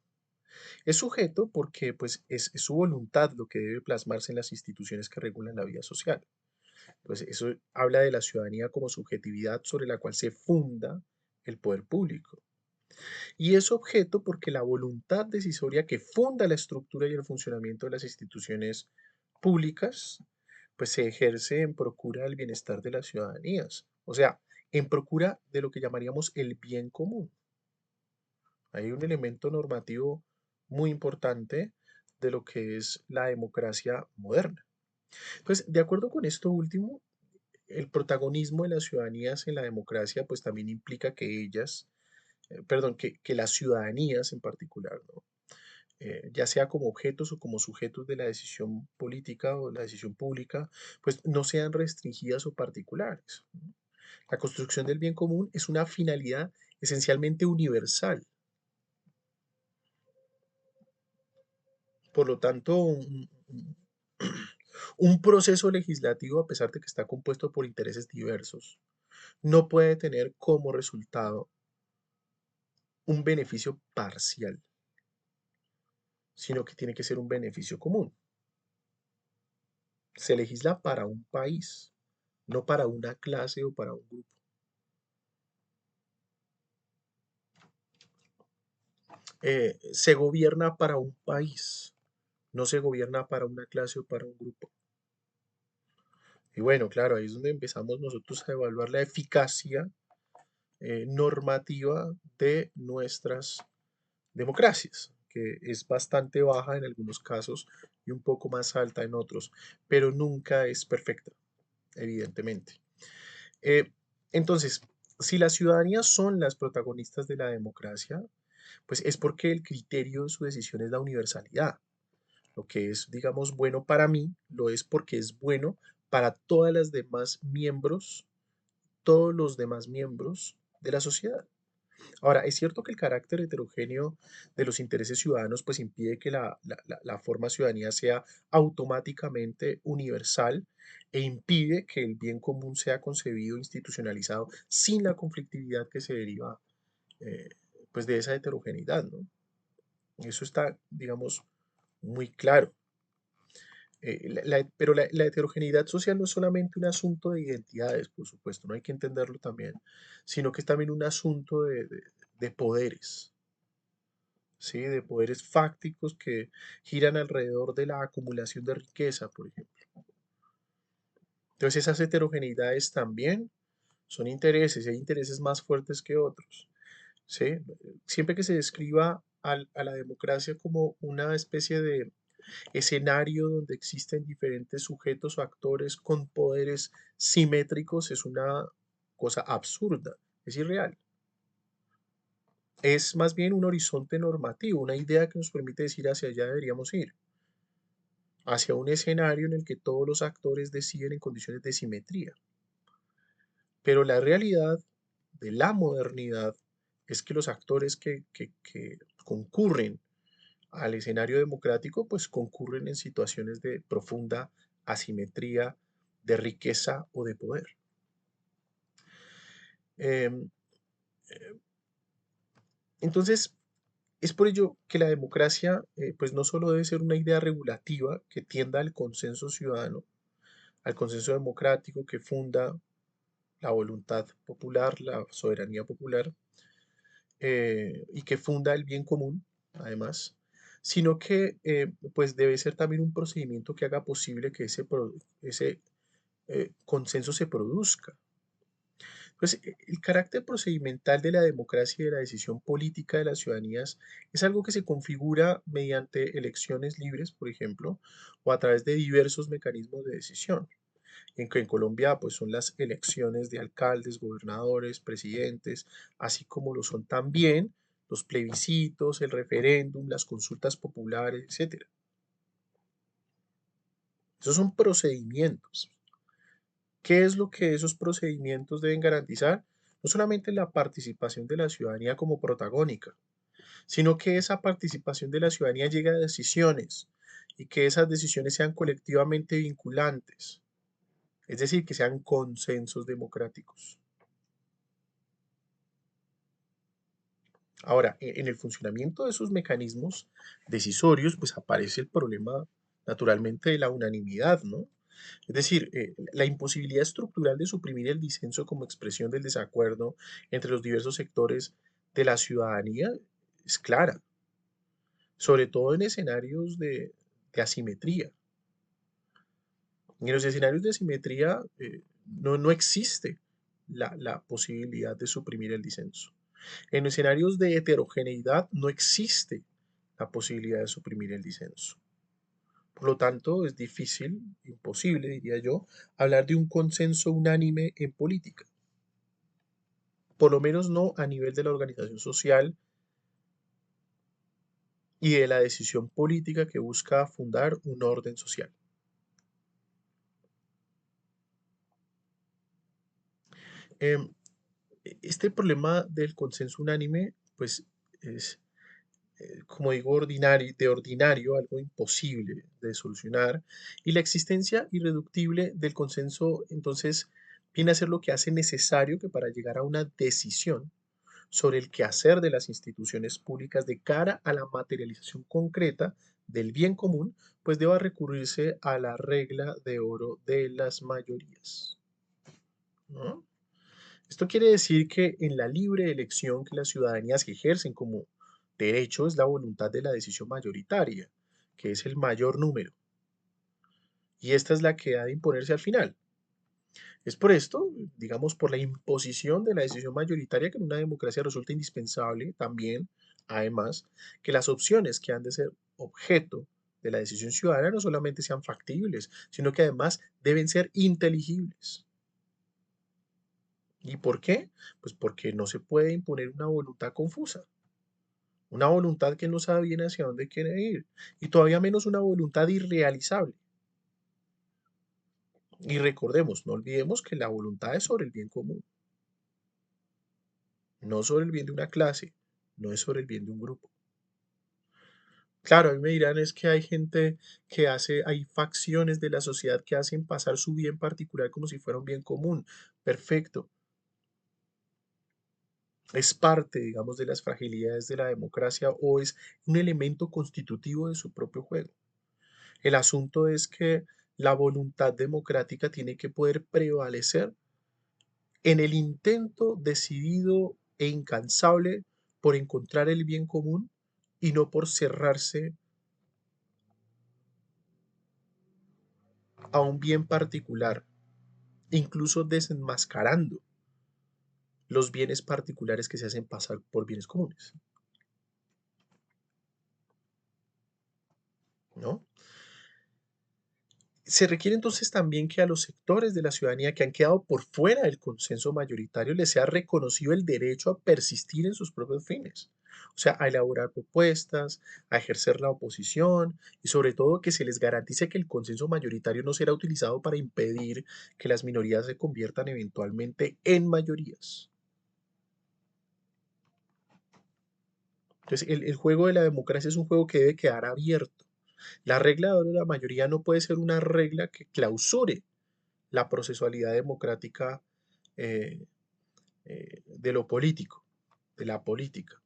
Es sujeto porque pues, es su voluntad lo que debe plasmarse en las instituciones que regulan la vida social. Entonces, eso habla de la ciudadanía como subjetividad sobre la cual se funda el poder público. Y es objeto porque la voluntad decisoria que funda la estructura y el funcionamiento de las instituciones públicas, pues se ejerce en procura del bienestar de las ciudadanías, o sea, en procura de lo que llamaríamos el bien común. Hay un elemento normativo muy importante de lo que es la democracia moderna. Entonces, de acuerdo con esto último, el protagonismo de las ciudadanías en la democracia, pues también implica que ellas, perdón, que las ciudadanías en particular, ¿no? Ya sea como objetos o como sujetos de la decisión política o la decisión pública, pues no sean restringidas o particulares, ¿no? La construcción del bien común es una finalidad esencialmente universal. Por lo tanto, un proceso legislativo, a pesar de que está compuesto por intereses diversos, no puede tener como resultado un beneficio parcial, sino que tiene que ser un beneficio común. Se legisla para un país, no para una clase o para un grupo. Se gobierna para un país, no se gobierna para una clase o para un grupo. Y bueno, claro, ahí es donde empezamos nosotros a evaluar la eficacia normativa de nuestras democracias, que es bastante baja en algunos casos y un poco más alta en otros, pero nunca es perfecta, evidentemente. Eh, entonces, si las ciudadanías son las protagonistas de la democracia, pues es porque el criterio de su decisión es la universalidad. Lo que es, digamos, bueno para mí, lo es porque es bueno para todas las demás miembros, todos los demás miembros de la sociedad. Ahora, es cierto que el carácter heterogéneo de los intereses ciudadanos pues impide que la forma ciudadanía sea automáticamente universal e impide que el bien común sea concebido e institucionalizado sin la conflictividad que se deriva eh, pues de esa heterogeneidad, ¿no? Eso está, digamos, muy claro. Pero la heterogeneidad social no es solamente un asunto de identidades, por supuesto, no hay que entenderlo también, sino que es también un asunto de poderes, ¿sí? De poderes fácticos que giran alrededor de la acumulación de riqueza, por ejemplo. Entonces esas heterogeneidades también son intereses, y hay intereses más fuertes que otros, ¿sí? Siempre que se describa a la democracia como una especie de escenario donde existen diferentes sujetos o actores con poderes simétricos, es una cosa absurda, es irreal. Es más bien un horizonte normativo, una idea que nos permite decir hacia allá deberíamos ir, hacia un escenario en el que todos los actores deciden en condiciones de simetría. Pero la realidad de la modernidad es que los actores que concurren al escenario democrático, pues concurren en situaciones de profunda asimetría, de riqueza o de poder. Em, entonces, es por ello que la democracia, pues no solo debe ser una idea regulativa que tienda al consenso ciudadano, al consenso democrático que funda la voluntad popular, la soberanía popular, y que funda el bien común, además, sino que pues debe ser también un procedimiento que haga posible que ese consenso se produzca. Pues el carácter procedimental de la democracia y de la decisión política de las ciudadanías es algo que se configura mediante elecciones libres, por ejemplo, o a través de diversos mecanismos de decisión. En que en Colombia pues son las elecciones de alcaldes, gobernadores, presidentes, así como lo son también los plebiscitos, el referéndum, las consultas populares, etcétera. Esos son procedimientos. ¿Qué es lo que esos procedimientos deben garantizar? No solamente la participación de la ciudadanía como protagónica, sino que esa participación de la ciudadanía llegue a decisiones y que esas decisiones sean colectivamente vinculantes, es decir, que sean consensos democráticos. Ahora, en el funcionamiento de esos mecanismos decisorios, pues aparece el problema naturalmente de la unanimidad, ¿no? Es decir, la imposibilidad estructural de suprimir el disenso como expresión del desacuerdo entre los diversos sectores de la ciudadanía es clara, sobre todo en escenarios de asimetría. En los escenarios de simetría no existe la posibilidad de suprimir el disenso. En los escenarios de heterogeneidad no existe la posibilidad de suprimir el disenso. Por lo tanto, es difícil, imposible, diría yo, hablar de un consenso unánime en política, por lo menos no a nivel de la organización social y de la decisión política que busca fundar un orden social. Em, este problema del consenso unánime, pues es, como digo, de ordinario, algo imposible de solucionar, y la existencia irreductible del consenso, entonces, viene a ser lo que hace necesario que para llegar a una decisión sobre el quehacer de las instituciones públicas de cara a la materialización concreta del bien común, pues deba recurrirse a la regla de oro de las mayorías, ¿no? Esto quiere decir que en la libre elección que las ciudadanías ejercen como derecho es la voluntad de la decisión mayoritaria, que es el mayor número, y esta es la que ha de imponerse al final. Es por esto, digamos, por la imposición de la decisión mayoritaria que en una democracia resulta indispensable también, además, que las opciones que han de ser objeto de la decisión ciudadana no solamente sean factibles, sino que además deben ser inteligibles. ¿Y por qué? Pues porque no se puede imponer una voluntad confusa, una voluntad que no sabe bien hacia dónde quiere ir, y todavía menos una voluntad irrealizable. Y recordemos, no olvidemos que la voluntad es sobre el bien común, no sobre el bien de una clase, no es sobre el bien de un grupo. Claro, a mí me dirán es que hay gente que hay facciones de la sociedad que hacen pasar su bien particular como si fuera un bien común. Perfecto, es parte, digamos, de las fragilidades de la democracia o es un elemento constitutivo de su propio juego. El asunto es que la voluntad democrática tiene que poder prevalecer en el intento decidido e incansable por encontrar el bien común y no por cerrarse a un bien particular, incluso desenmascarando los bienes particulares que se hacen pasar por bienes comunes, ¿no? Se requiere entonces también que a los sectores de la ciudadanía que han quedado por fuera del consenso mayoritario les sea reconocido el derecho a persistir en sus propios fines, o sea, a elaborar propuestas, a ejercer la oposición y sobre todo que se les garantice que el consenso mayoritario no será utilizado para impedir que las minorías se conviertan eventualmente en mayorías. Entonces, el juego de la democracia es un juego que debe quedar abierto. La regla de oro de la mayoría no puede ser una regla que clausure la procesualidad democrática eh, de lo político, de la política,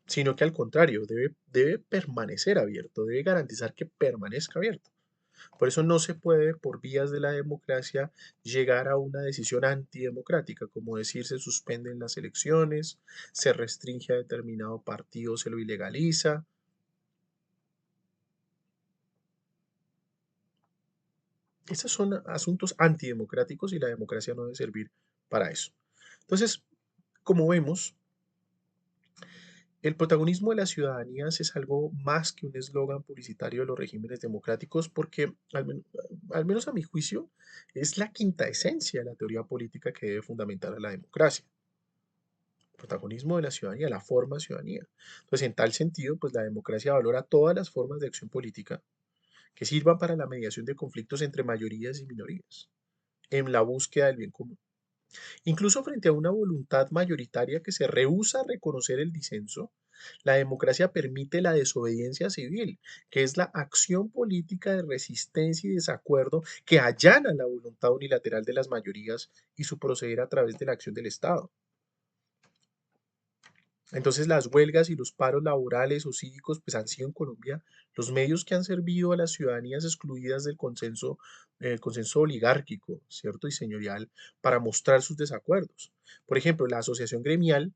sino que al contrario, debe permanecer abierto, debe garantizar que permanezca abierto. Por eso no se puede, por vías de la democracia, llegar a una decisión antidemocrática, como decir se suspenden las elecciones, se restringe a determinado partido, se lo ilegaliza. Esos son asuntos antidemocráticos y la democracia no debe servir para eso. Entonces, como vemos, el protagonismo de las ciudadanías es algo más que un eslogan publicitario de los regímenes democráticos porque, al menos a mi juicio, es la quinta esencia de la teoría política que debe fundamentar a la democracia. El protagonismo de la ciudadanía, la forma de ciudadanía. Entonces, en tal sentido, pues la democracia valora todas las formas de acción política que sirvan para la mediación de conflictos entre mayorías y minorías, en la búsqueda del bien común. Incluso frente a una voluntad mayoritaria que se rehúsa a reconocer el disenso, la democracia permite la desobediencia civil, que es la acción política de resistencia y desacuerdo que allana la voluntad unilateral de las mayorías y su proceder a través de la acción del Estado. Entonces las huelgas y los paros laborales o cívicos pues han sido en Colombia los medios que han servido a las ciudadanías excluidas del consenso, el consenso oligárquico, ¿cierto? Y señorial para mostrar sus desacuerdos. Por ejemplo, la asociación gremial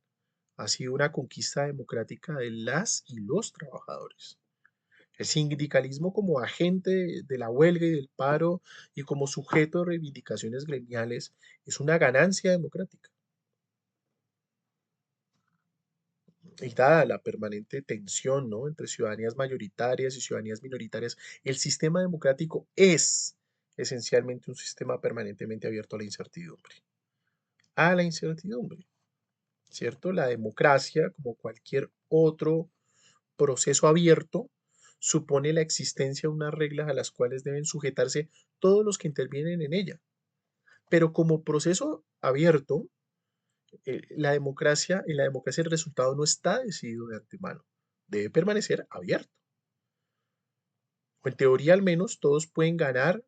ha sido una conquista democrática de las y los trabajadores. El sindicalismo como agente de la huelga y del paro y como sujeto de reivindicaciones gremiales es una ganancia democrática. Y dada la permanente tensión, ¿no?, entre ciudadanías mayoritarias y ciudadanías minoritarias, el sistema democrático es esencialmente un sistema permanentemente abierto a la incertidumbre. A la incertidumbre, ¿cierto? La democracia, como cualquier otro proceso abierto, supone la existencia de unas reglas a las cuales deben sujetarse todos los que intervienen en ella. Pero como proceso abierto, en la democracia el resultado no está decidido de antemano, debe permanecer abierto. O en teoría al menos todos pueden ganar,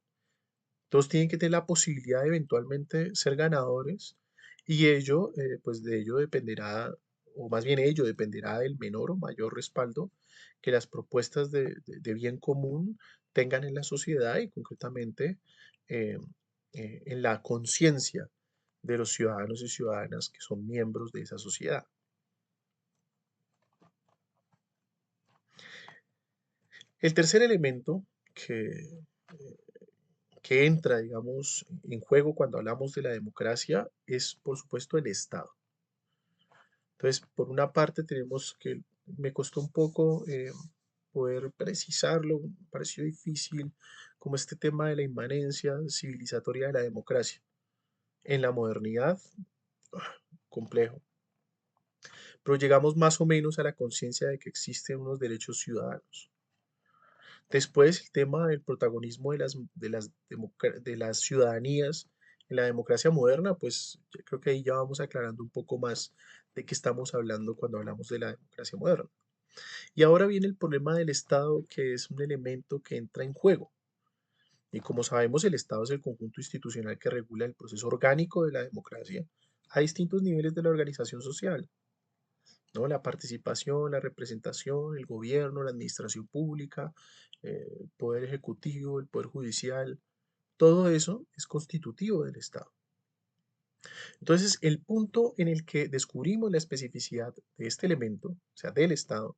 todos tienen que tener la posibilidad de eventualmente ser ganadores y ello, pues de ello dependerá, o más bien ello dependerá del menor o mayor respaldo que las propuestas de bien común tengan en la sociedad y concretamente eh, en la conciencia de los ciudadanos y ciudadanas que son miembros de esa sociedad. El tercer elemento que, que entra, digamos, en juego cuando hablamos de la democracia es, por supuesto, el Estado. Entonces, por una parte tenemos que, me costó un poco poder precisarlo, me pareció difícil, como este tema de la inmanencia civilizatoria de la democracia. En la modernidad, complejo, pero llegamos más o menos a la conciencia de que existen unos derechos ciudadanos. Después, el tema del protagonismo de las ciudadanías en la democracia moderna, pues yo creo que ahí ya vamos aclarando un poco más de qué estamos hablando cuando hablamos de la democracia moderna. Y ahora viene el problema del Estado, que es un elemento que entra en juego. Y como sabemos, el Estado es el conjunto institucional que regula el proceso orgánico de la democracia a distintos niveles de la organización social, ¿no? La participación, la representación, el gobierno, la administración pública, el poder ejecutivo, el poder judicial, todo eso es constitutivo del Estado. Entonces, el punto en el que descubrimos la especificidad de este elemento, o sea, del Estado,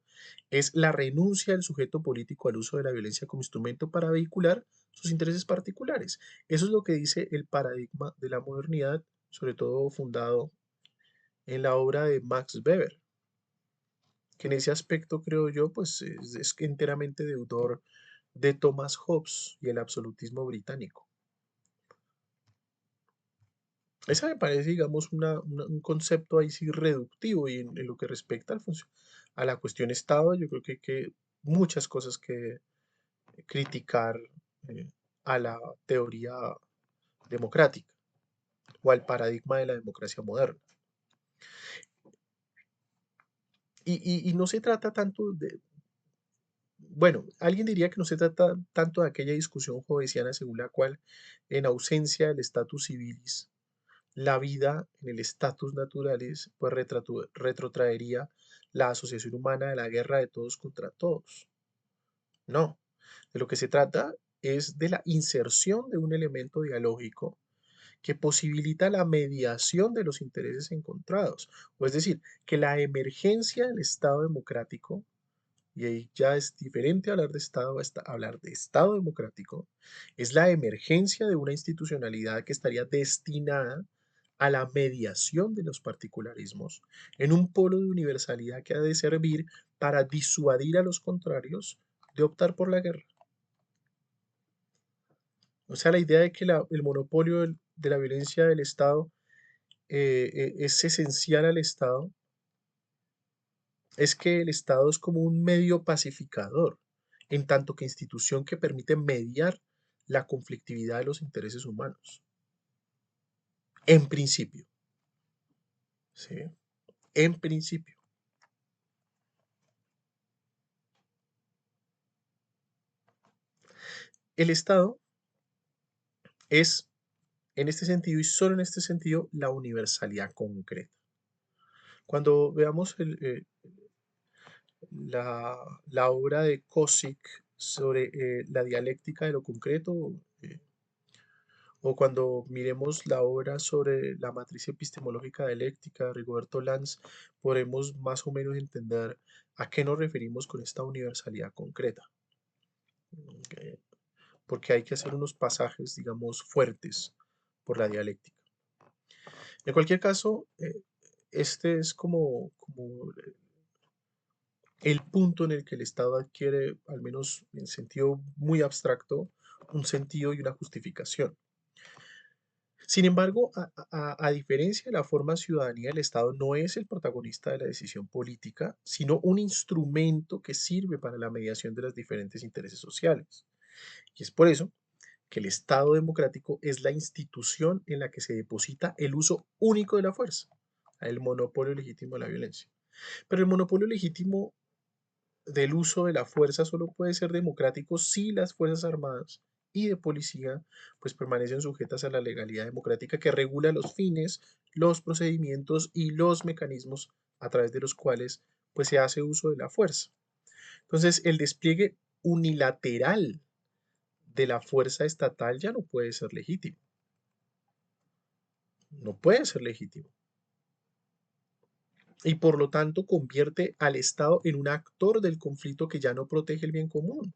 es la renuncia del sujeto político al uso de la violencia como instrumento para vehicular sus intereses particulares. Eso es lo que dice el paradigma de la modernidad, sobre todo fundado en la obra de Max Weber, que en ese aspecto creo yo, pues es enteramente deudor de Thomas Hobbes y el absolutismo británico. Esa me parece, digamos, un concepto ahí sí reductivo y en lo que respecta a la cuestión Estado, yo creo que hay que muchas cosas que criticar eh, a la teoría democrática o al paradigma de la democracia moderna. Y no se trata tanto de, bueno, alguien diría que no se trata tanto de aquella discusión hobbesiana según la cual, en ausencia del status civilis, la vida en el status naturalis, pues retrotraería la asociación humana de la guerra de todos contra todos. No, de lo que se trata es de la inserción de un elemento dialógico que posibilita la mediación de los intereses encontrados, o es decir, que la emergencia del Estado democrático, y ahí ya es diferente hablar de Estado hablar de Estado democrático, es la emergencia de una institucionalidad que estaría destinada a la mediación de los particularismos en un polo de universalidad que ha de servir para disuadir a los contrarios de optar por la guerra. O sea, la idea de que el monopolio de la violencia del Estado es esencial al Estado, es que el Estado es como un medio pacificador, en tanto que institución que permite mediar la conflictividad de los intereses humanos. En principio, ¿sí? En principio. El Estado es, en este sentido y solo en este sentido, la universalidad concreta. Cuando veamos la obra de Kossik sobre la dialéctica de lo concreto, eh, o cuando miremos la obra sobre la matriz epistemológica dialéctica de Rigoberto Lanz, podremos más o menos entender a qué nos referimos con esta universalidad concreta. eh, porque hay que hacer unos pasajes, digamos, fuertes por la dialéctica. En cualquier caso, este es como el punto en el que el Estado adquiere, al menos en sentido muy abstracto, un sentido y una justificación. Sin embargo, a diferencia de la forma de ciudadanía, el Estado no es el protagonista de la decisión política, sino un instrumento que sirve para la mediación de los diferentes intereses sociales. Y es por eso que el Estado democrático es la institución en la que se deposita el uso único de la fuerza, el monopolio legítimo de la violencia. Pero el monopolio legítimo del uso de la fuerza solo puede ser democrático si las Fuerzas Armadas y de policía pues permanecen sujetas a la legalidad democrática que regula los fines, los procedimientos y los mecanismos a través de los cuales pues se hace uso de la fuerza. Entonces, el despliegue unilateral de la fuerza estatal ya no puede ser legítimo. No puede ser legítimo. Y por lo tanto convierte al Estado en un actor del conflicto que ya no protege el bien común,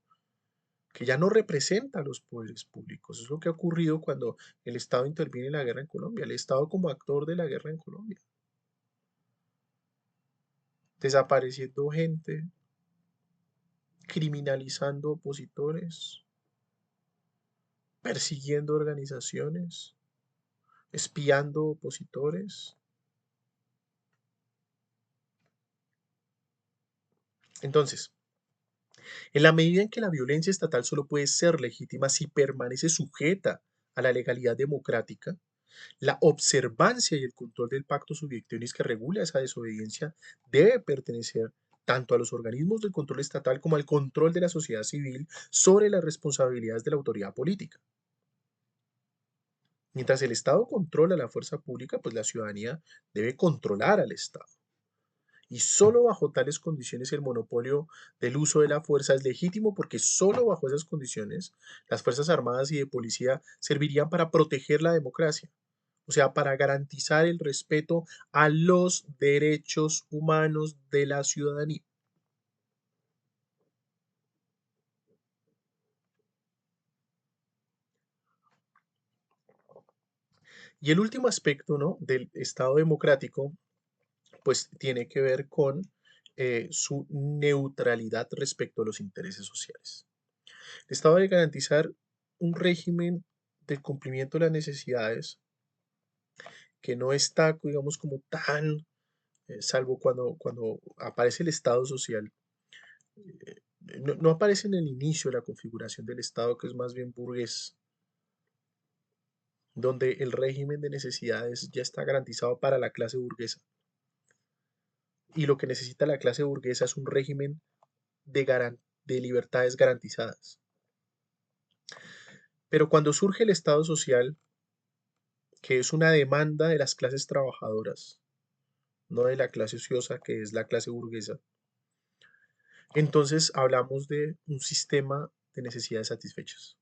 que ya no representa a los poderes públicos. Es lo que ha ocurrido cuando el Estado interviene en la guerra en Colombia, el Estado como actor de la guerra en Colombia, desapareciendo gente, criminalizando opositores, persiguiendo organizaciones, espiando opositores. Entonces, en la medida en que la violencia estatal solo puede ser legítima si permanece sujeta a la legalidad democrática, la observancia y el control del pacto subjectionis que regula esa desobediencia debe pertenecer tanto a los organismos del control estatal como al control de la sociedad civil sobre las responsabilidades de la autoridad política. Mientras el Estado controla la fuerza pública, pues la ciudadanía debe controlar al Estado. Y solo bajo tales condiciones el monopolio del uso de la fuerza es legítimo porque solo bajo esas condiciones las Fuerzas Armadas y de Policía servirían para proteger la democracia, o sea, para garantizar el respeto a los derechos humanos de la ciudadanía. Y el último aspecto, ¿no?, del Estado democrático, pues tiene que ver con su neutralidad respecto a los intereses sociales. El Estado debe garantizar un régimen de cumplimiento de las necesidades que no está, digamos, como tan, salvo cuando aparece el Estado social, no aparece en el inicio de la configuración del Estado, que es más bien burgués, donde el régimen de necesidades ya está garantizado para la clase burguesa. Y lo que necesita la clase burguesa es un régimen de libertades garantizadas. Pero cuando surge el Estado social, que es una demanda de las clases trabajadoras, no de la clase ociosa, que es la clase burguesa, entonces hablamos de un sistema de necesidades satisfechas.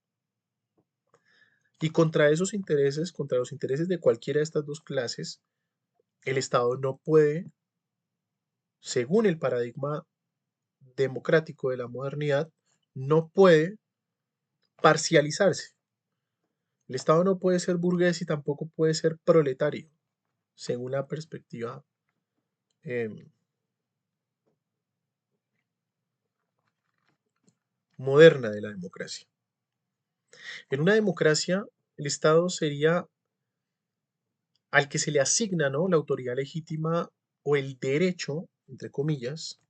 Y contra esos intereses, contra los intereses de cualquiera de estas dos clases, el Estado no puede, según el paradigma democrático de la modernidad, no puede parcializarse. El Estado no puede ser burgués y tampoco puede ser proletario, según la perspectiva eh, moderna de la democracia. En una democracia, el Estado sería al que se le asigna, ¿no?, la autoridad legítima o el derecho, entre comillas,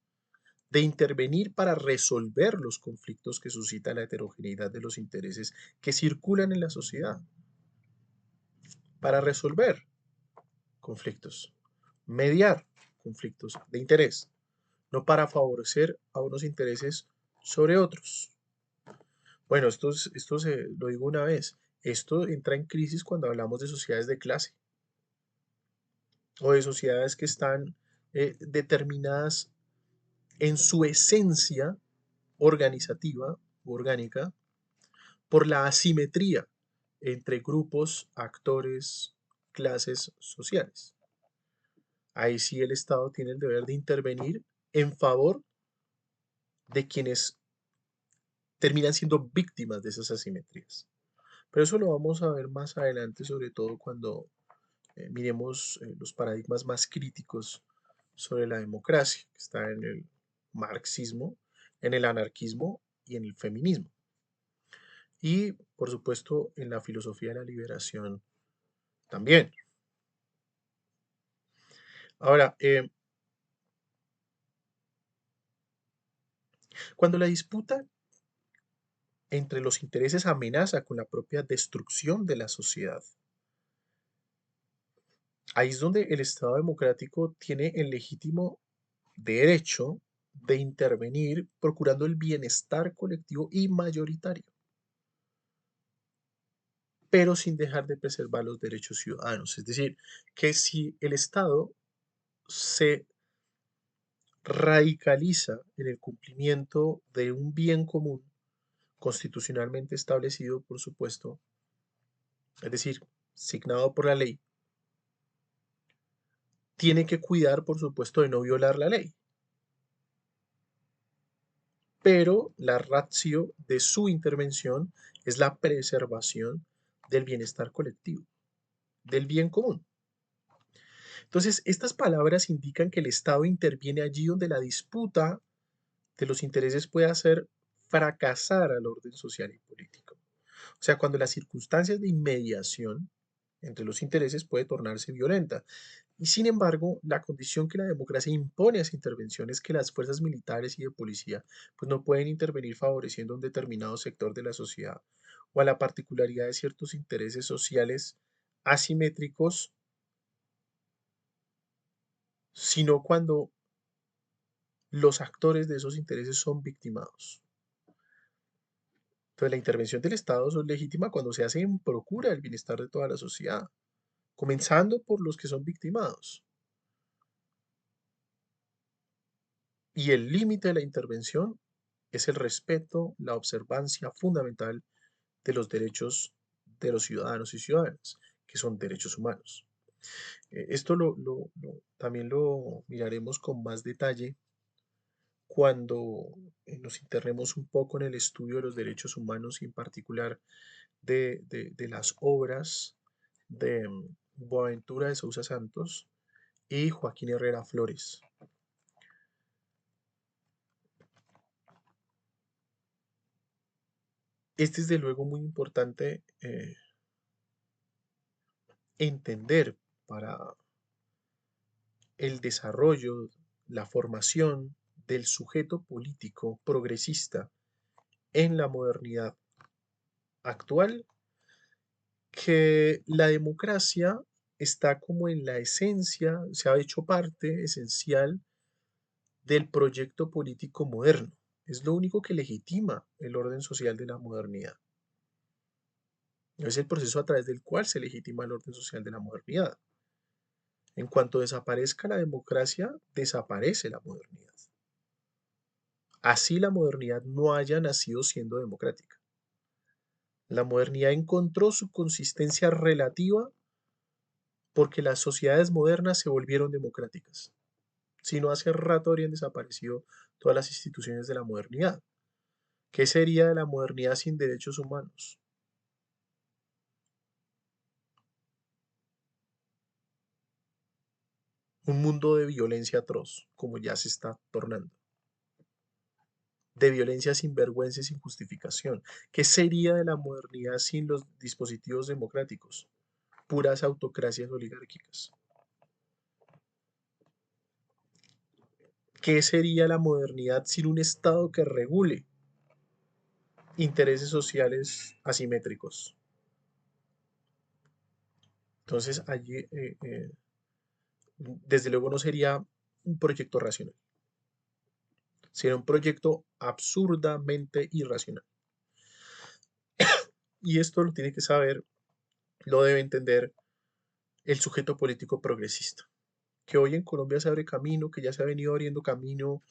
de intervenir para resolver los conflictos que suscita la heterogeneidad de los intereses que circulan en la sociedad, para resolver conflictos, mediar conflictos de interés, no para favorecer a unos intereses sobre otros. Bueno, esto lo digo una vez, esto entra en crisis cuando hablamos de sociedades de clase o de sociedades que están determinadas en su esencia organizativa, orgánica, por la asimetría entre grupos, actores, clases sociales. Ahí sí el Estado tiene el deber de intervenir en favor de quienes terminan siendo víctimas de esas asimetrías. Pero eso lo vamos a ver más adelante, sobre todo cuando miremos los paradigmas más críticos sobre la democracia, que está en el marxismo, en el anarquismo y en el feminismo. Y, por supuesto, en la filosofía de la liberación también. Ahora, cuando la disputa entre los intereses amenaza con la propia destrucción de la sociedad, ahí es donde el Estado democrático tiene el legítimo derecho de intervenir procurando el bienestar colectivo y mayoritario, pero sin dejar de preservar los derechos ciudadanos. Es decir, que si el Estado se radicaliza en el cumplimiento de un bien común constitucionalmente establecido, por supuesto, es decir, signado por la ley, tiene que cuidar, por supuesto, de no violar la ley. Pero la ratio de su intervención es la preservación del bienestar colectivo, del bien común. Entonces, estas palabras indican que el Estado interviene allí donde la disputa de los intereses puede hacer fracasar al orden social y político. O sea, cuando las circunstancias de inmediación entre los intereses puede tornarse violenta. Y sin embargo, la condición que la democracia impone a esa intervención es que las fuerzas militares y de policía pues no pueden intervenir favoreciendo a un determinado sector de la sociedad o a la particularidad de ciertos intereses sociales asimétricos, sino cuando los actores de esos intereses son victimados. Entonces, la intervención del Estado es legítima cuando se hace en procura del bienestar de toda la sociedad, comenzando por los que son victimados. Y el límite de la intervención es el respeto, la observancia fundamental de los derechos de los ciudadanos y ciudadanas, que son derechos humanos. Esto también lo miraremos con más detalle cuando nos internemos un poco en el estudio de los derechos humanos y en particular de las obras de Boaventura de Sousa Santos y Joaquín Herrera Flores. Este es de luego muy importante entender para el desarrollo, la formación del sujeto político progresista en la modernidad actual, que la democracia está como en la esencia, se ha hecho parte esencial del proyecto político moderno. Es lo único que legitima el orden social de la modernidad. Es el proceso a través del cual se legitima el orden social de la modernidad. En cuanto desaparezca la democracia, desaparece la modernidad. Así la modernidad no haya nacido siendo democrática. La modernidad encontró su consistencia relativa porque las sociedades modernas se volvieron democráticas. Si no, hace rato habrían desaparecido todas las instituciones de la modernidad. ¿Qué sería de la modernidad sin derechos humanos? Un mundo de violencia atroz, como ya se está tornando. De violencia sin vergüenza y sin justificación. ¿Qué sería de la modernidad sin los dispositivos democráticos? Puras autocracias oligárquicas. ¿Qué sería la modernidad sin un Estado que regule intereses sociales asimétricos? Entonces, allí, desde luego, no sería un proyecto racional, sería un proyecto absurdamente irracional. Y esto lo tiene que saber, lo debe entender el sujeto político progresista, que hoy en Colombia se abre camino, que ya se ha venido abriendo camino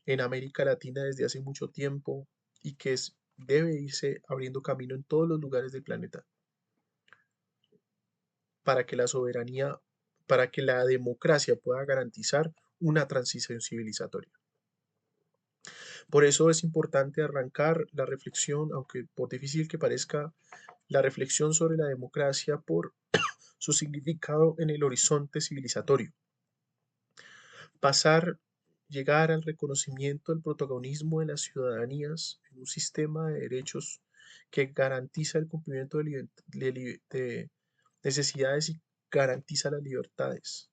en América Latina desde hace mucho tiempo y que debe irse abriendo camino en todos los lugares del planeta para que la soberanía, para que la democracia pueda garantizar una transición civilizatoria. Por eso es importante arrancar la reflexión, aunque por difícil que parezca, la reflexión sobre la democracia por su significado en el horizonte civilizatorio. Pasar, llegar al reconocimiento del protagonismo de las ciudadanías en un sistema de derechos que garantiza el cumplimiento de necesidades y garantiza las libertades.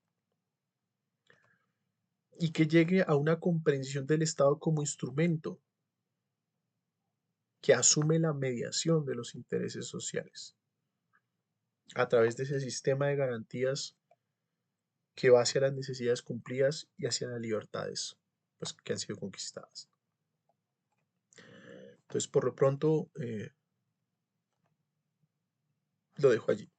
Y que llegue a una comprensión del Estado como instrumento que asume la mediación de los intereses sociales a través de ese sistema de garantías que va hacia las necesidades cumplidas y hacia las libertades pues, que han sido conquistadas. Entonces, por lo pronto, lo dejo allí.